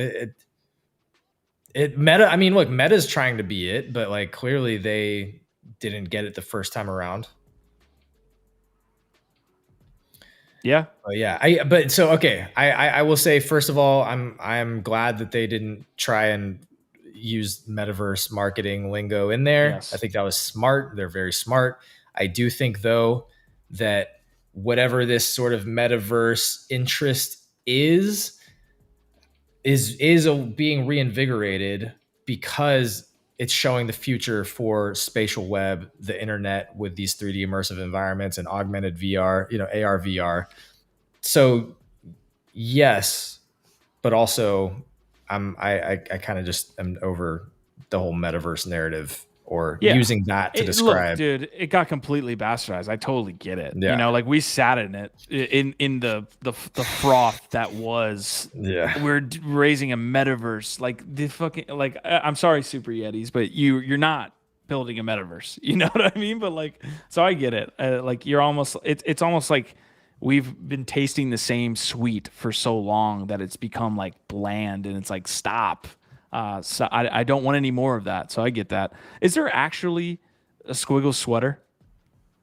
Meta. I mean, look, Meta's trying to be it, but like clearly they didn't get it the first time around. Yeah. Oh yeah. I will say, first of all, I'm glad that they didn't try and use metaverse marketing lingo in there. Yes. I think that was smart. They're very smart. I do think though that whatever this sort of metaverse interest is being reinvigorated because it's showing the future for spatial web, the internet with these 3D immersive environments and augmented VR, AR, VR. So yes, but also I kind of just am over the whole metaverse narrative or using that to describe. Look, dude, it got completely bastardized. I totally get it. Yeah. Like we sat in it in the froth that was. Yeah. We're raising a metaverse. Like the fucking like. I'm sorry, Super Yetis, but you're not building a metaverse. You know what I mean? But like, so I get it. Like you're almost. It's almost like we've been tasting the same sweet for so long that it's become like bland, and it's like stop. So I don't want any more of that. So I get that. Is there actually a Squiggle sweater?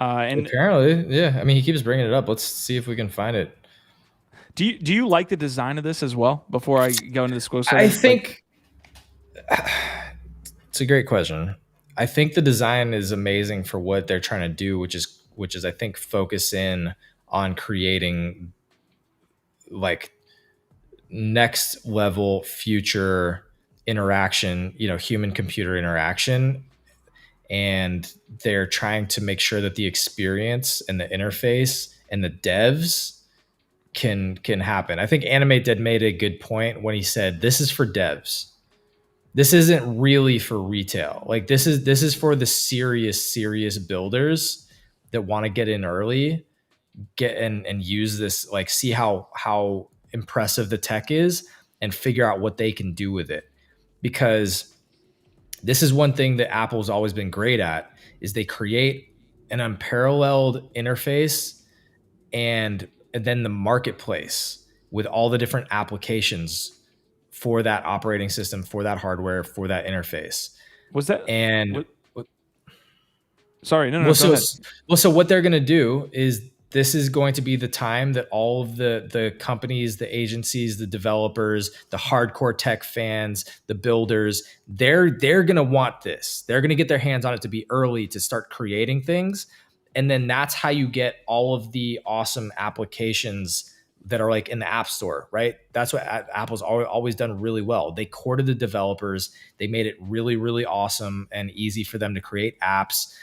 And apparently, yeah. I mean, he keeps bringing it up. Let's see if we can find it. Do you like the design of this as well? Before I go into the Squiggle sweater, I think it's a great question. I think the design is amazing for what they're trying to do, which is I think focus in on creating like next level future interaction, human computer interaction. And they're trying to make sure that the experience and the interface and the devs can happen. I think Animate Dead made a good point when he said, this is for devs. This isn't really for retail. Like this is for the serious builders that want to get in early, get in and use this, like see how impressive the tech is and figure out what they can do with it. Because this is one thing that Apple's always been great at is they create an unparalleled interface and then the marketplace with all the different applications for that operating system, for that hardware, for that interface. Was that and sorry, no. So what they're going to do is this is going to be the time that all of the companies, the agencies, the developers, the hardcore tech fans, the builders, they're going to want this. They're going to get their hands on it to be early to start creating things. And then that's how you get all of the awesome applications that are like in the App Store, right? That's what Apple's always done really well. They courted the developers. They made it really, really awesome and easy for them to create apps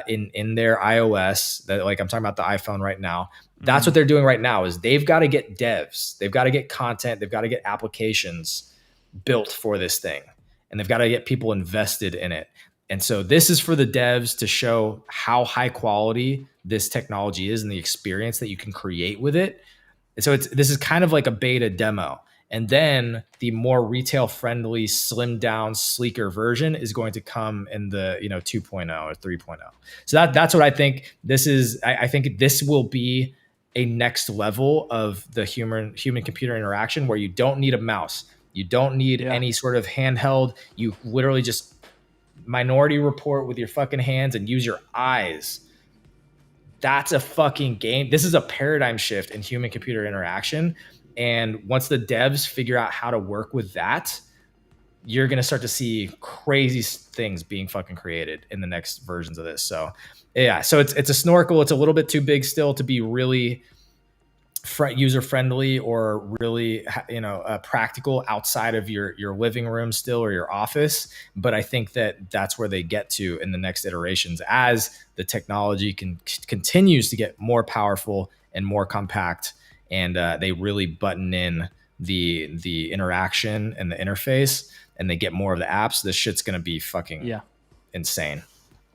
in their iOS. That, like I'm talking about the iPhone right now. That's what they're doing right now. Is they've got to get devs, they've got to get content, they've got to get applications built for this thing, and they've got to get people invested in it. And so this is for the devs to show how high quality this technology is and the experience that you can create with it. And so this is kind of like a beta demo. And then the more retail friendly, slimmed down, sleeker version is going to come in the 2.0 or 3.0. So that's what I think this is. I think this will be a next level of the human computer interaction where you don't need a mouse. You don't need any sort of handheld. You literally just Minority Report with your fucking hands and use your eyes. That's a fucking game. This is a paradigm shift in human computer interaction. And once the devs figure out how to work with that, you're going to start to see crazy things being fucking created in the next versions of this. So yeah, so it's a snorkel. It's a little bit too big still to be really user friendly or really practical outside of your living room still or your office. But I think that's where they get to in the next iterations as the technology continues to get more powerful and more compact, and they really button in the interaction and the interface, and they get more of the apps. This shit's gonna be fucking insane.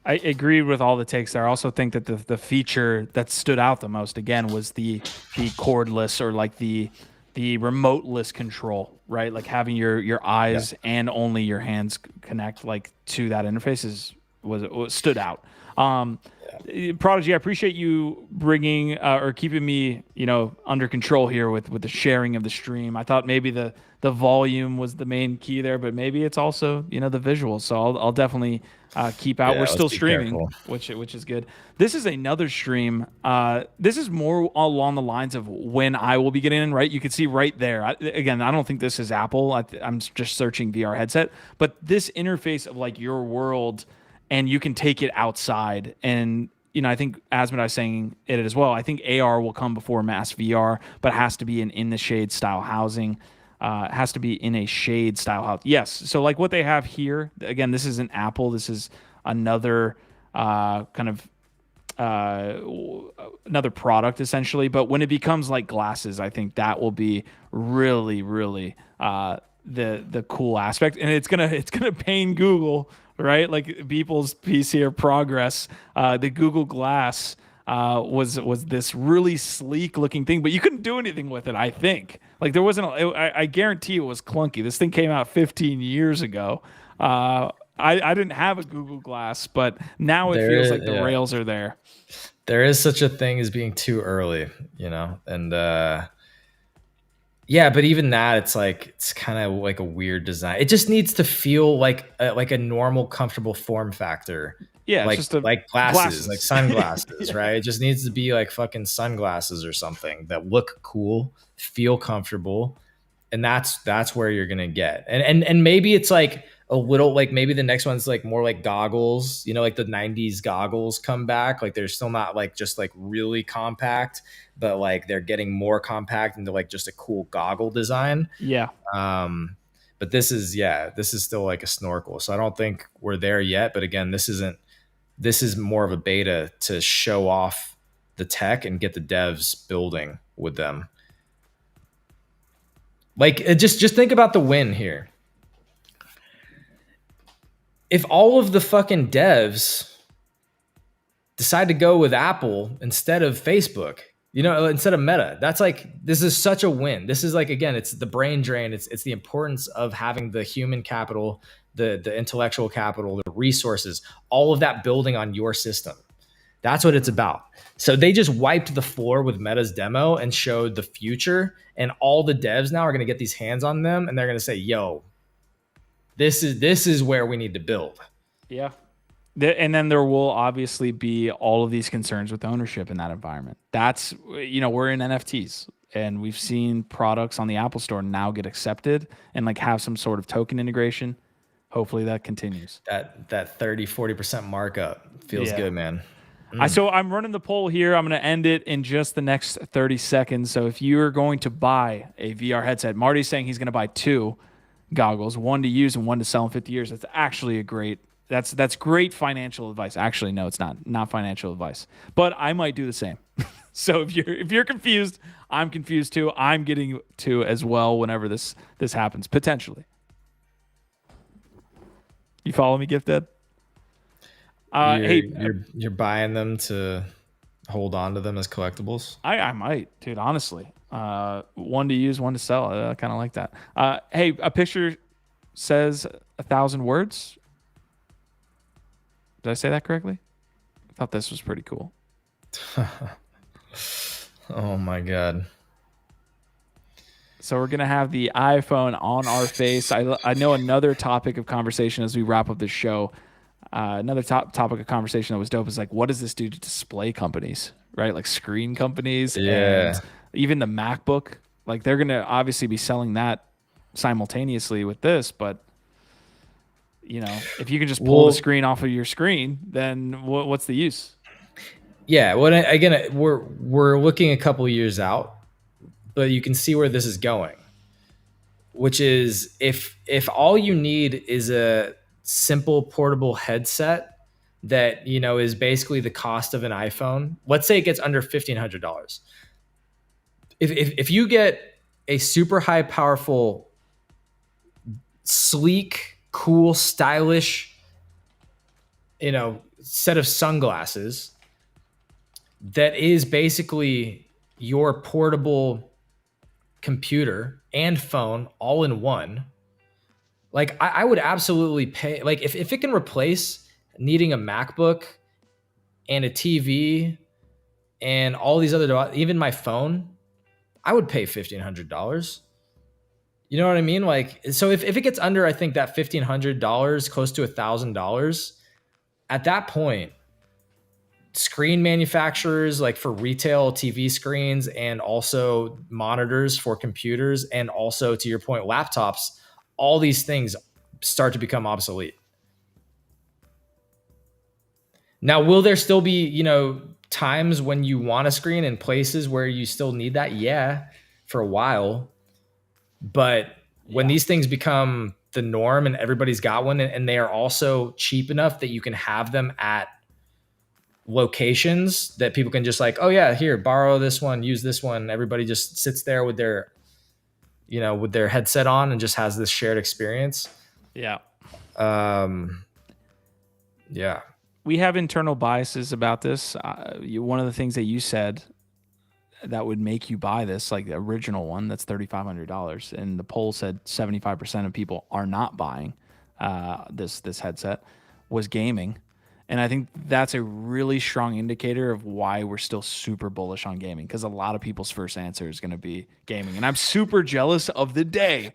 I agree with all the takes there. I also think that the feature that stood out the most, again, was the cordless or like the remoteless control, right? Like having your eyes and only your hands connect like to that interface was stood out. Prodigy, I appreciate you bringing or keeping me, under control here with the sharing of the stream. I thought maybe the volume was the main key there, but maybe it's also, the visuals. So I'll definitely keep out. We're still streaming, which is good. This is another stream. This is more along the lines of when I will be getting in, right? You can see right there. I don't think this is Apple. I'm just searching VR headset, but this interface of like your world, and you can take it outside. And, I think Asmodai is saying it as well. I think AR will come before mass VR, but it has to be in the shade style housing. It has to be in a shade style house. Yes. So like what they have here, again, this isn't Apple. This is another another product essentially. But when it becomes like glasses, I think that will be really, really the cool aspect. And it's gonna pain Google, right? Like people's piece here, progress. The Google Glass was this really sleek looking thing, but you couldn't do anything with it. I think like there wasn't. I guarantee it was clunky. This thing came out 15 years ago. I didn't have a Google Glass, but now it feels like the rails are there. There is such a thing as being too early, and but even that, it's kind of like a weird design. It just needs to feel like a normal, comfortable form factor. Yeah, like just glasses, like sunglasses, right? It just needs to be like fucking sunglasses or something that look cool, feel comfortable, and that's where you're gonna get. And maybe it's like a little like maybe the next one's like more like goggles, like the 90s goggles come back. Like they're still not like just like really compact, but like they're getting more compact into like just a cool goggle design. Yeah. But this is still like a snorkel. So I don't think we're there yet. But again, this is more of a beta to show off the tech and get the devs building with them. Like just think about the win here. If all of the fucking devs decide to go with Apple instead of Facebook, instead of Meta, that's like, this is such a win. This is like, again, it's the brain drain. It's the importance of having the human capital, the intellectual capital, the resources, all of that building on your system. That's what it's about. So they just wiped the floor with Meta's demo and showed the future, and all the devs now are going to get these hands on them, and they're going to say, yo, this is where we need to build. Yeah. And then there will obviously be all of these concerns with ownership in that environment. That's, we're in NFTs, and we've seen products on the Apple Store now get accepted and like have some sort of token integration. Hopefully that continues. That 30-40% markup feels good, man. So I'm running the poll here. I'm going to end it in just the next 30 seconds. So if you're going to buy a VR headset, Marty's saying he's going to buy 2 goggles, 1 to use and 1 to sell in 50 years. That's actually that's great financial advice. Actually, no, it's not financial advice, but I might do the same. So if you're confused, I'm confused too. I'm getting to as well whenever this happens, potentially. You follow me, Gifted? You're buying them to hold on to them as collectibles? I might, dude, honestly. 1 to use, 1 to sell. I kind of like that. Hey, a picture says 1,000 words. Did I say that correctly? I thought this was pretty cool. Oh my God. So we're going to have the iPhone on our face. I know another topic of conversation as we wrap up this show. Another topic of conversation that was dope is like, what does this do to display companies, right? Like screen companies. Yeah. And even the MacBook. Like they're going to obviously be selling that simultaneously with this, but you know, if you can just pull the screen off of your screen, then what's the use? Yeah. Well, again, we're looking a couple of years out, but you can see where this is going, which is if all you need is a simple portable headset that, you know, is basically the cost of an iPhone. Let's say it gets under $1,500. If you get a super high powerful, sleek, cool, stylish, you know, set of sunglasses that is basically your portable computer and phone all in one, like I would absolutely pay. Like if it can replace needing a MacBook and a TV and all these other, even my phone, I would pay $1,500. You know what I mean? Like, so if it gets under, I think that $1,500, close to $1,000, at that point, screen manufacturers, like for retail TV screens and also monitors for computers, and also to your point, laptops, all these things start to become obsolete. Now, will there still be, you know, times when you want a screen and places where you still need that? Yeah, for a while. But when these things become the norm and everybody's got one, and they are also cheap enough that you can have them at locations that people can just like, oh yeah, here, borrow this one, use this one. Everybody just sits there with their, you know, with their headset on and just has this shared experience. Yeah. Yeah. We have internal biases about this. One of the things that you said that would make you buy this, like the original one, that's $3,500, and the poll said 75% of people are not buying this headset, was gaming. And I think that's a really strong indicator of why we're still super bullish on gaming, because a lot of people's first answer is going to be gaming. And I'm super jealous of the day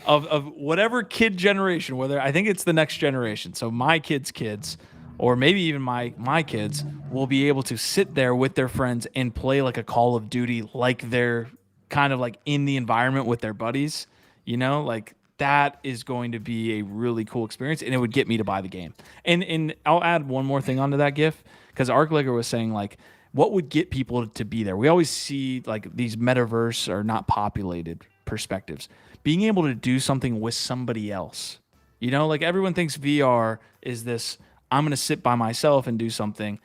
of whatever kid generation, whether I think it's the next generation. So my kids, or maybe even my kids, will be able to sit there with their friends and play like a Call of Duty, like they're kind of like in the environment with their buddies, you know, like that is going to be a really cool experience, and it would get me to buy the game. And I'll add one more thing onto that GIF, because Arclicker was saying like, what would get people to be there? We always see like these metaverse or not populated perspectives. Being able to do something with somebody else, you know, like everyone thinks VR is this, I'm going to sit by myself and do something.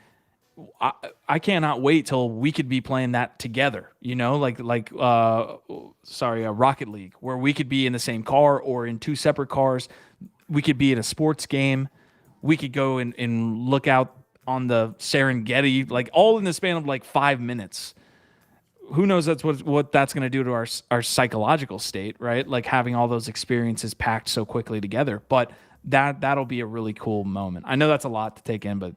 I cannot wait till we could be playing that together, you know, like Rocket League, where we could be in the same car or in 2 separate cars. We could be in a sports game. We could go and look out on the Serengeti, like all in the span of like 5 minutes. Who knows that's what that's going to do to our psychological state, right? Like having all those experiences packed so quickly together. But that'll be a really cool moment. I know that's a lot to take in, but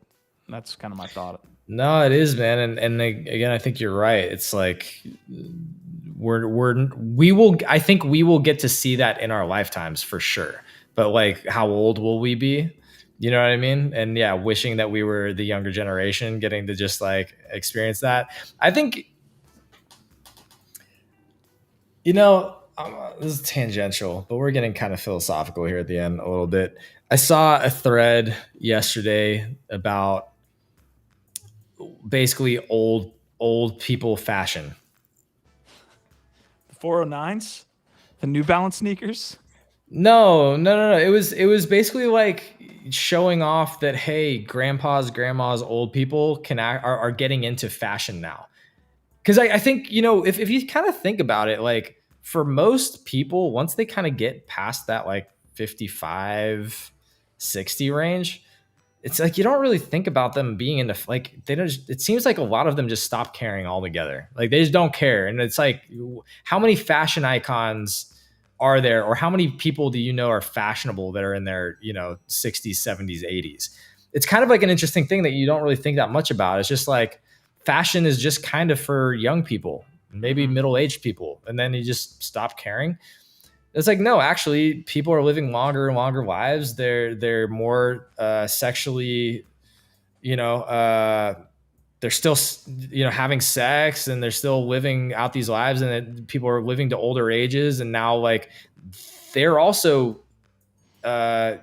that's kind of my thought. No, it is, man. And again, I think you're right. It's like I think we will get to see that in our lifetimes for sure. But like, how old will we be? You know what I mean? And yeah, wishing that we were the younger generation getting to just like experience that. I think, you know, this is tangential, but we're getting kind of philosophical here at the end a little bit. I saw a thread yesterday about basically old people fashion. The 409s, the New Balance sneakers. No. It was basically like showing off that, hey, grandpas, grandmas, old people are getting into fashion now. Because I think, if you kind of think about it, like for most people, once they kind of get past that like 55, 60 range, it's like you don't really think about them being into, like, they don't. It seems like a lot of them just stop caring altogether. Like they just don't care. And it's like, how many fashion icons are there, or how many people do you know are fashionable that are in their 60s, 70s, 80s? It's kind of like an interesting thing that you don't really think that much about. It's just like fashion is just kind of for young people, maybe middle-aged people, and then you just stop caring. It's like, no, actually, people are living longer and longer lives. They're more sexually, they're still, having sex, and they're still living out these lives, and people are living to older ages. And now, like, they're also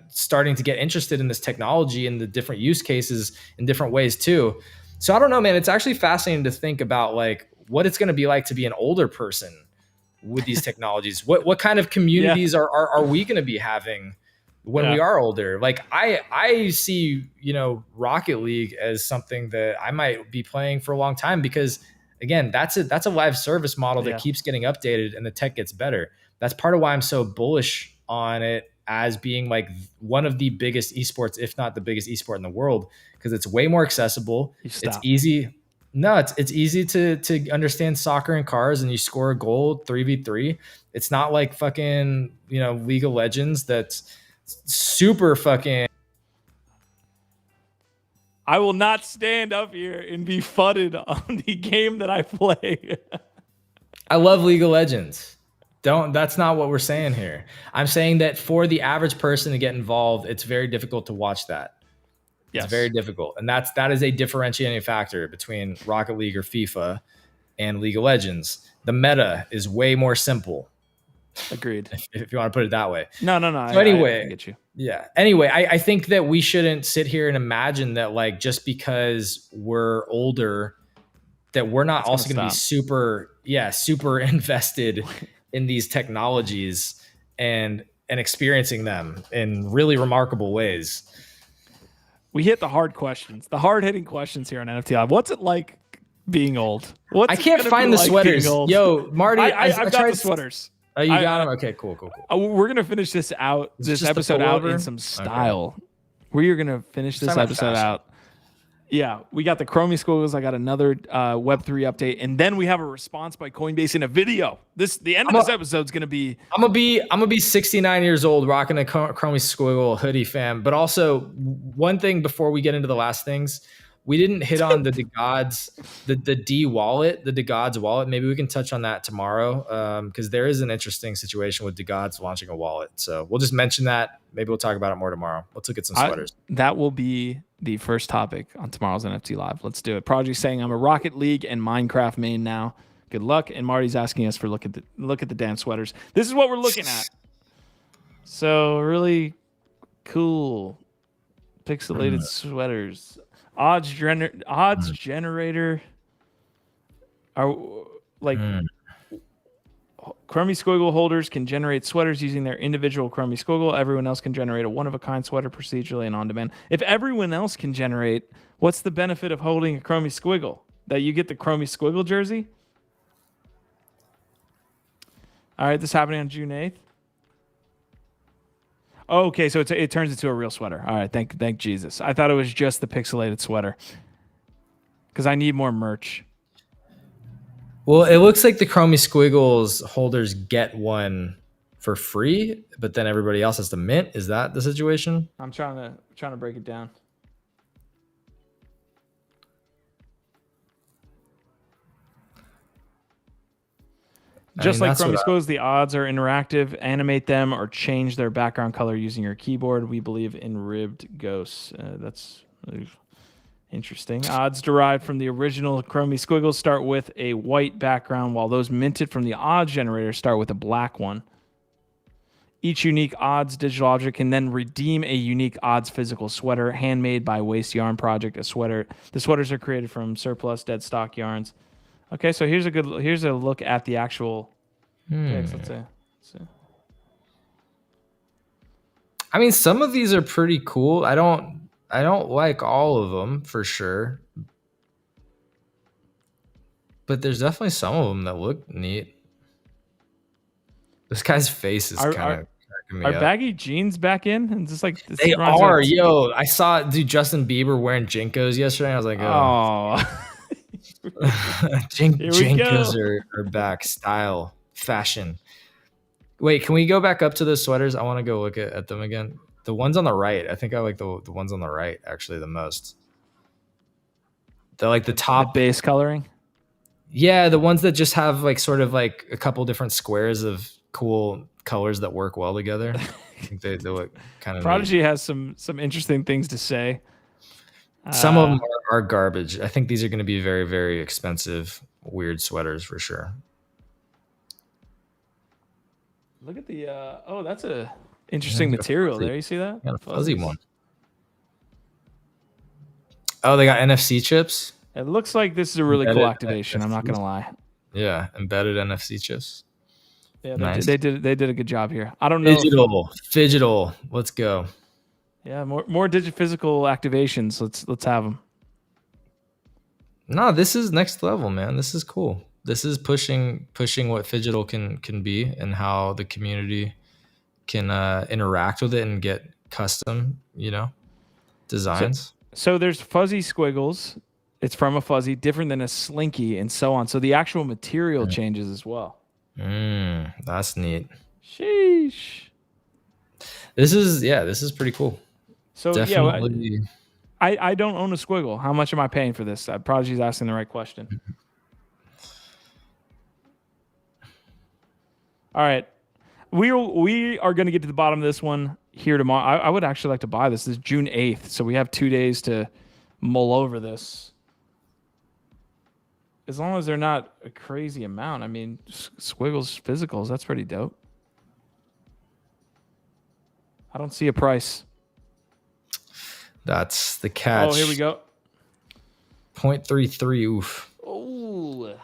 starting to get interested in this technology and the different use cases in different ways too. So I don't know, man. It's actually fascinating to think about like what it's going to be like to be an older person with these technologies. What kind of communities are we going to be having when we are older? Like I see, Rocket League as something that I might be playing for a long time, because again, that's a live service model that keeps getting updated and the tech gets better. That's part of why I'm so bullish on it as being like one of the biggest esports, if not the biggest esport in the world, because it's way more accessible. It's easy. No, it's easy to understand soccer and cars, and you score a goal 3v3. It's not like fucking, League of Legends that's super fucking. I will not stand up here and be fudded on the game that I play. I love League of Legends. That's not what we're saying here. I'm saying that for the average person to get involved, it's very difficult to watch that. Yes. It's very difficult. And that is a differentiating factor between Rocket League or FIFA and League of Legends. The meta is way more simple. Agreed. If you want to put it that way. No. So anyway, I get you. Yeah. Anyway, I think that we shouldn't sit here and imagine that like just because we're older, that we're not also going to be super invested in these technologies and experiencing them in really remarkable ways. We hit the hard questions, the hard-hitting questions here on NFT Live. What's it like being old? I can't find the sweaters. Yo, Marty, I've got the sweaters. Oh, you got them? Okay, cool. We're going to finish this episode out in some style. Okay. We are going to finish this episode out. Yeah, we got the Chromie Squiggles. I got another Web3 update, and then we have a response by Coinbase in a video. The end of this episode is going to be. I'm gonna be 69 years old, rocking a Chromie Squiggle hoodie, fam. But also, one thing before we get into the last things, we didn't hit on the DeGods, the D wallet, the DeGods wallet. Maybe we can touch on that tomorrow, because there is an interesting situation with DeGods launching a wallet. So we'll just mention that. Maybe we'll talk about it more tomorrow. Let's look at some sweaters. That will be the first topic on tomorrow's NFT Live. Let's do it. Prodigy's saying I'm a Rocket League and Minecraft main now. Good luck. And Marty's asking us for look at the damn sweaters. This is what we're looking at. So really cool pixelated sweaters. Odds generator are like Chromie Squiggle holders can generate sweaters using their individual Chromie Squiggle. Everyone else can generate a one-of-a-kind sweater procedurally and on demand. If everyone else can generate, what's the benefit of holding a Chromie Squiggle? That you get the Chromie Squiggle jersey? All right, this is happening on June 8th. Oh, okay, so it turns into a real sweater. All right, thank Jesus. I thought it was just the pixelated sweater because I need more merch. Well, it looks like the Chromie Squiggles holders get one for free, but then everybody else has to mint. Is that the situation? I'm trying to break it down. Just like Chromie Squiggles, the odds are interactive. Animate them or change their background color using your keyboard. We believe in ribbed ghosts. That's interesting. Odds derived from the original Chromie Squiggles start with a white background, while those minted from the odds generator start with a black one. Each unique odds digital object can then redeem a unique odds physical sweater handmade by Waste Yarn Project. The sweaters are created from surplus dead stock yarns. Okay, so here's a look at the actual picks. Let's see. I mean, some of these are pretty cool. I don't like all of them for sure, but there's definitely some of them that look neat. This guy's face is kind of cracking me Are up. baggy jeans back in? And just like They are, yo. I saw Justin Bieber wearing Jinkos yesterday. I was like, oh, Jinkos are back. Style, fashion. Wait, can we go back up to the sweaters? I want to go look at them again. The ones on the right. I think I like the ones on the right actually the most. They're like the top base coloring. Yeah, the ones that just have like sort of like a couple different squares of cool colors that work well together. I think they look kind of Prodigy neat. has some interesting things to say. Some of them are garbage. I think these are going to be very, very expensive, weird sweaters for sure. Look at the that's a interesting material there. You see that? Got a fuzzy one. Oh, they got NFC chips. It looks like this is a really cool activation. I'm not gonna lie. Yeah, embedded NFC chips. Yeah, nice. They did a good job here. I don't know. Digital. Let's go. Yeah, more physical activations. Let's have them. No, this is next level, man. This is cool. This is pushing what Phygital can be and how the community can interact with it and get custom, designs. So there's fuzzy squiggles. It's from a fuzzy, different than a slinky, and so on. So the actual material changes as well. That's neat. Sheesh. This is pretty cool. So definitely. I don't own a squiggle. How much am I paying for this? Prodigy's asking the right question. All right. We are going to get to the bottom of this one here tomorrow. I would actually like to buy this. This is June 8th, so we have 2 days to mull over this. As long as they're not a crazy amount. I mean, squiggles, physicals, that's pretty dope. I don't see a price. That's the catch. Oh, here we go. 0.33. Oof. Oh.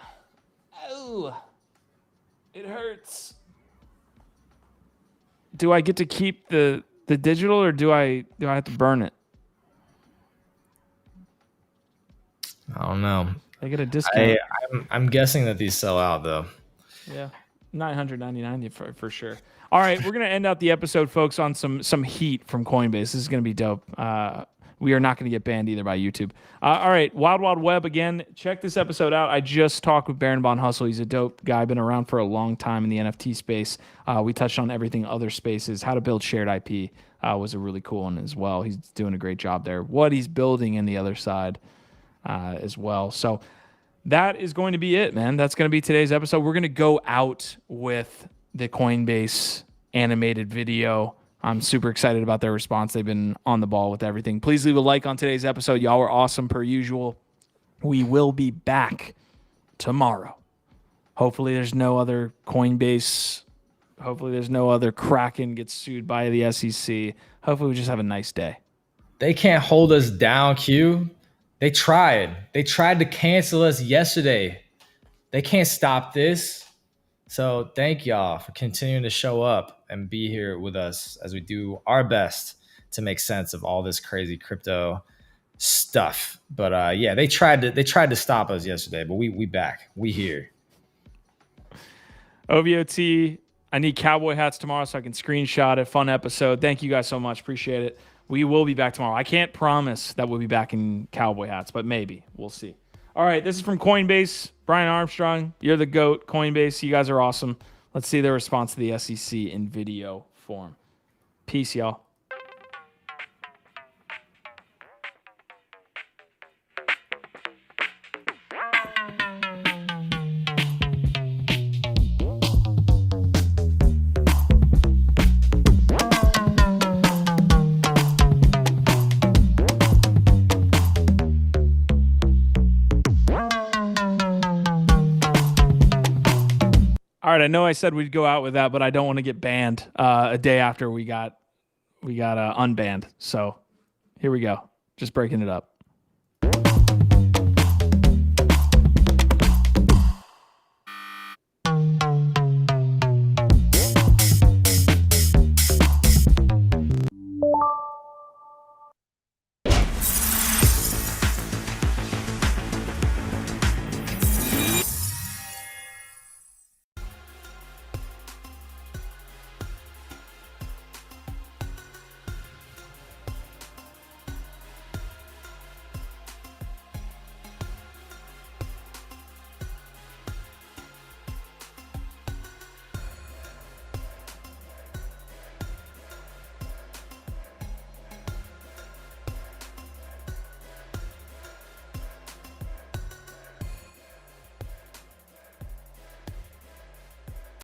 It hurts. Do I get to keep the digital, or do I have to burn it? I don't know. I get a discount. I'm guessing that these sell out though. Yeah, $999 for sure. All right, we're gonna end out the episode, folks, on some heat from Coinbase. This is gonna be dope. We are not gonna get banned either by YouTube. All right, Wild Wild Web again. Check this episode out. I just talked with Baron Von Hustle. He's a dope guy, been around for a long time in the NFT space. We touched on everything other spaces. How to build shared IP was a really cool one as well. He's doing a great job there. What he's building in the other side as well. So that is going to be it, man. That's going to be today's episode. We're going to go out with the Coinbase animated video. I'm super excited about their response. They've been on the ball with everything. Please leave a like on today's episode. Y'all were awesome per usual. We will be back tomorrow. Hopefully there's no other Coinbase. Hopefully there's no other Kraken gets sued by the SEC. Hopefully we just have a nice day. They can't hold us down, Q. They tried. They tried to cancel us yesterday. They can't stop this. So thank y'all for continuing to show up and be here with us as we do our best to make sense of all this crazy crypto stuff. But yeah, they tried to stop us yesterday, but we back. We here. OVOT, I need cowboy hats tomorrow so I can screenshot it. Fun episode. Thank you guys so much. Appreciate it. We will be back tomorrow. I can't promise that we'll be back in cowboy hats, but maybe. We'll see. All right, this is from Coinbase. Brian Armstrong, you're the GOAT. Coinbase, you guys are awesome. Let's see their response to the SEC in video form. Peace, y'all. All right, I know I said we'd go out with that, but I don't want to get banned a day after we got unbanned. So here we go. Just breaking it up.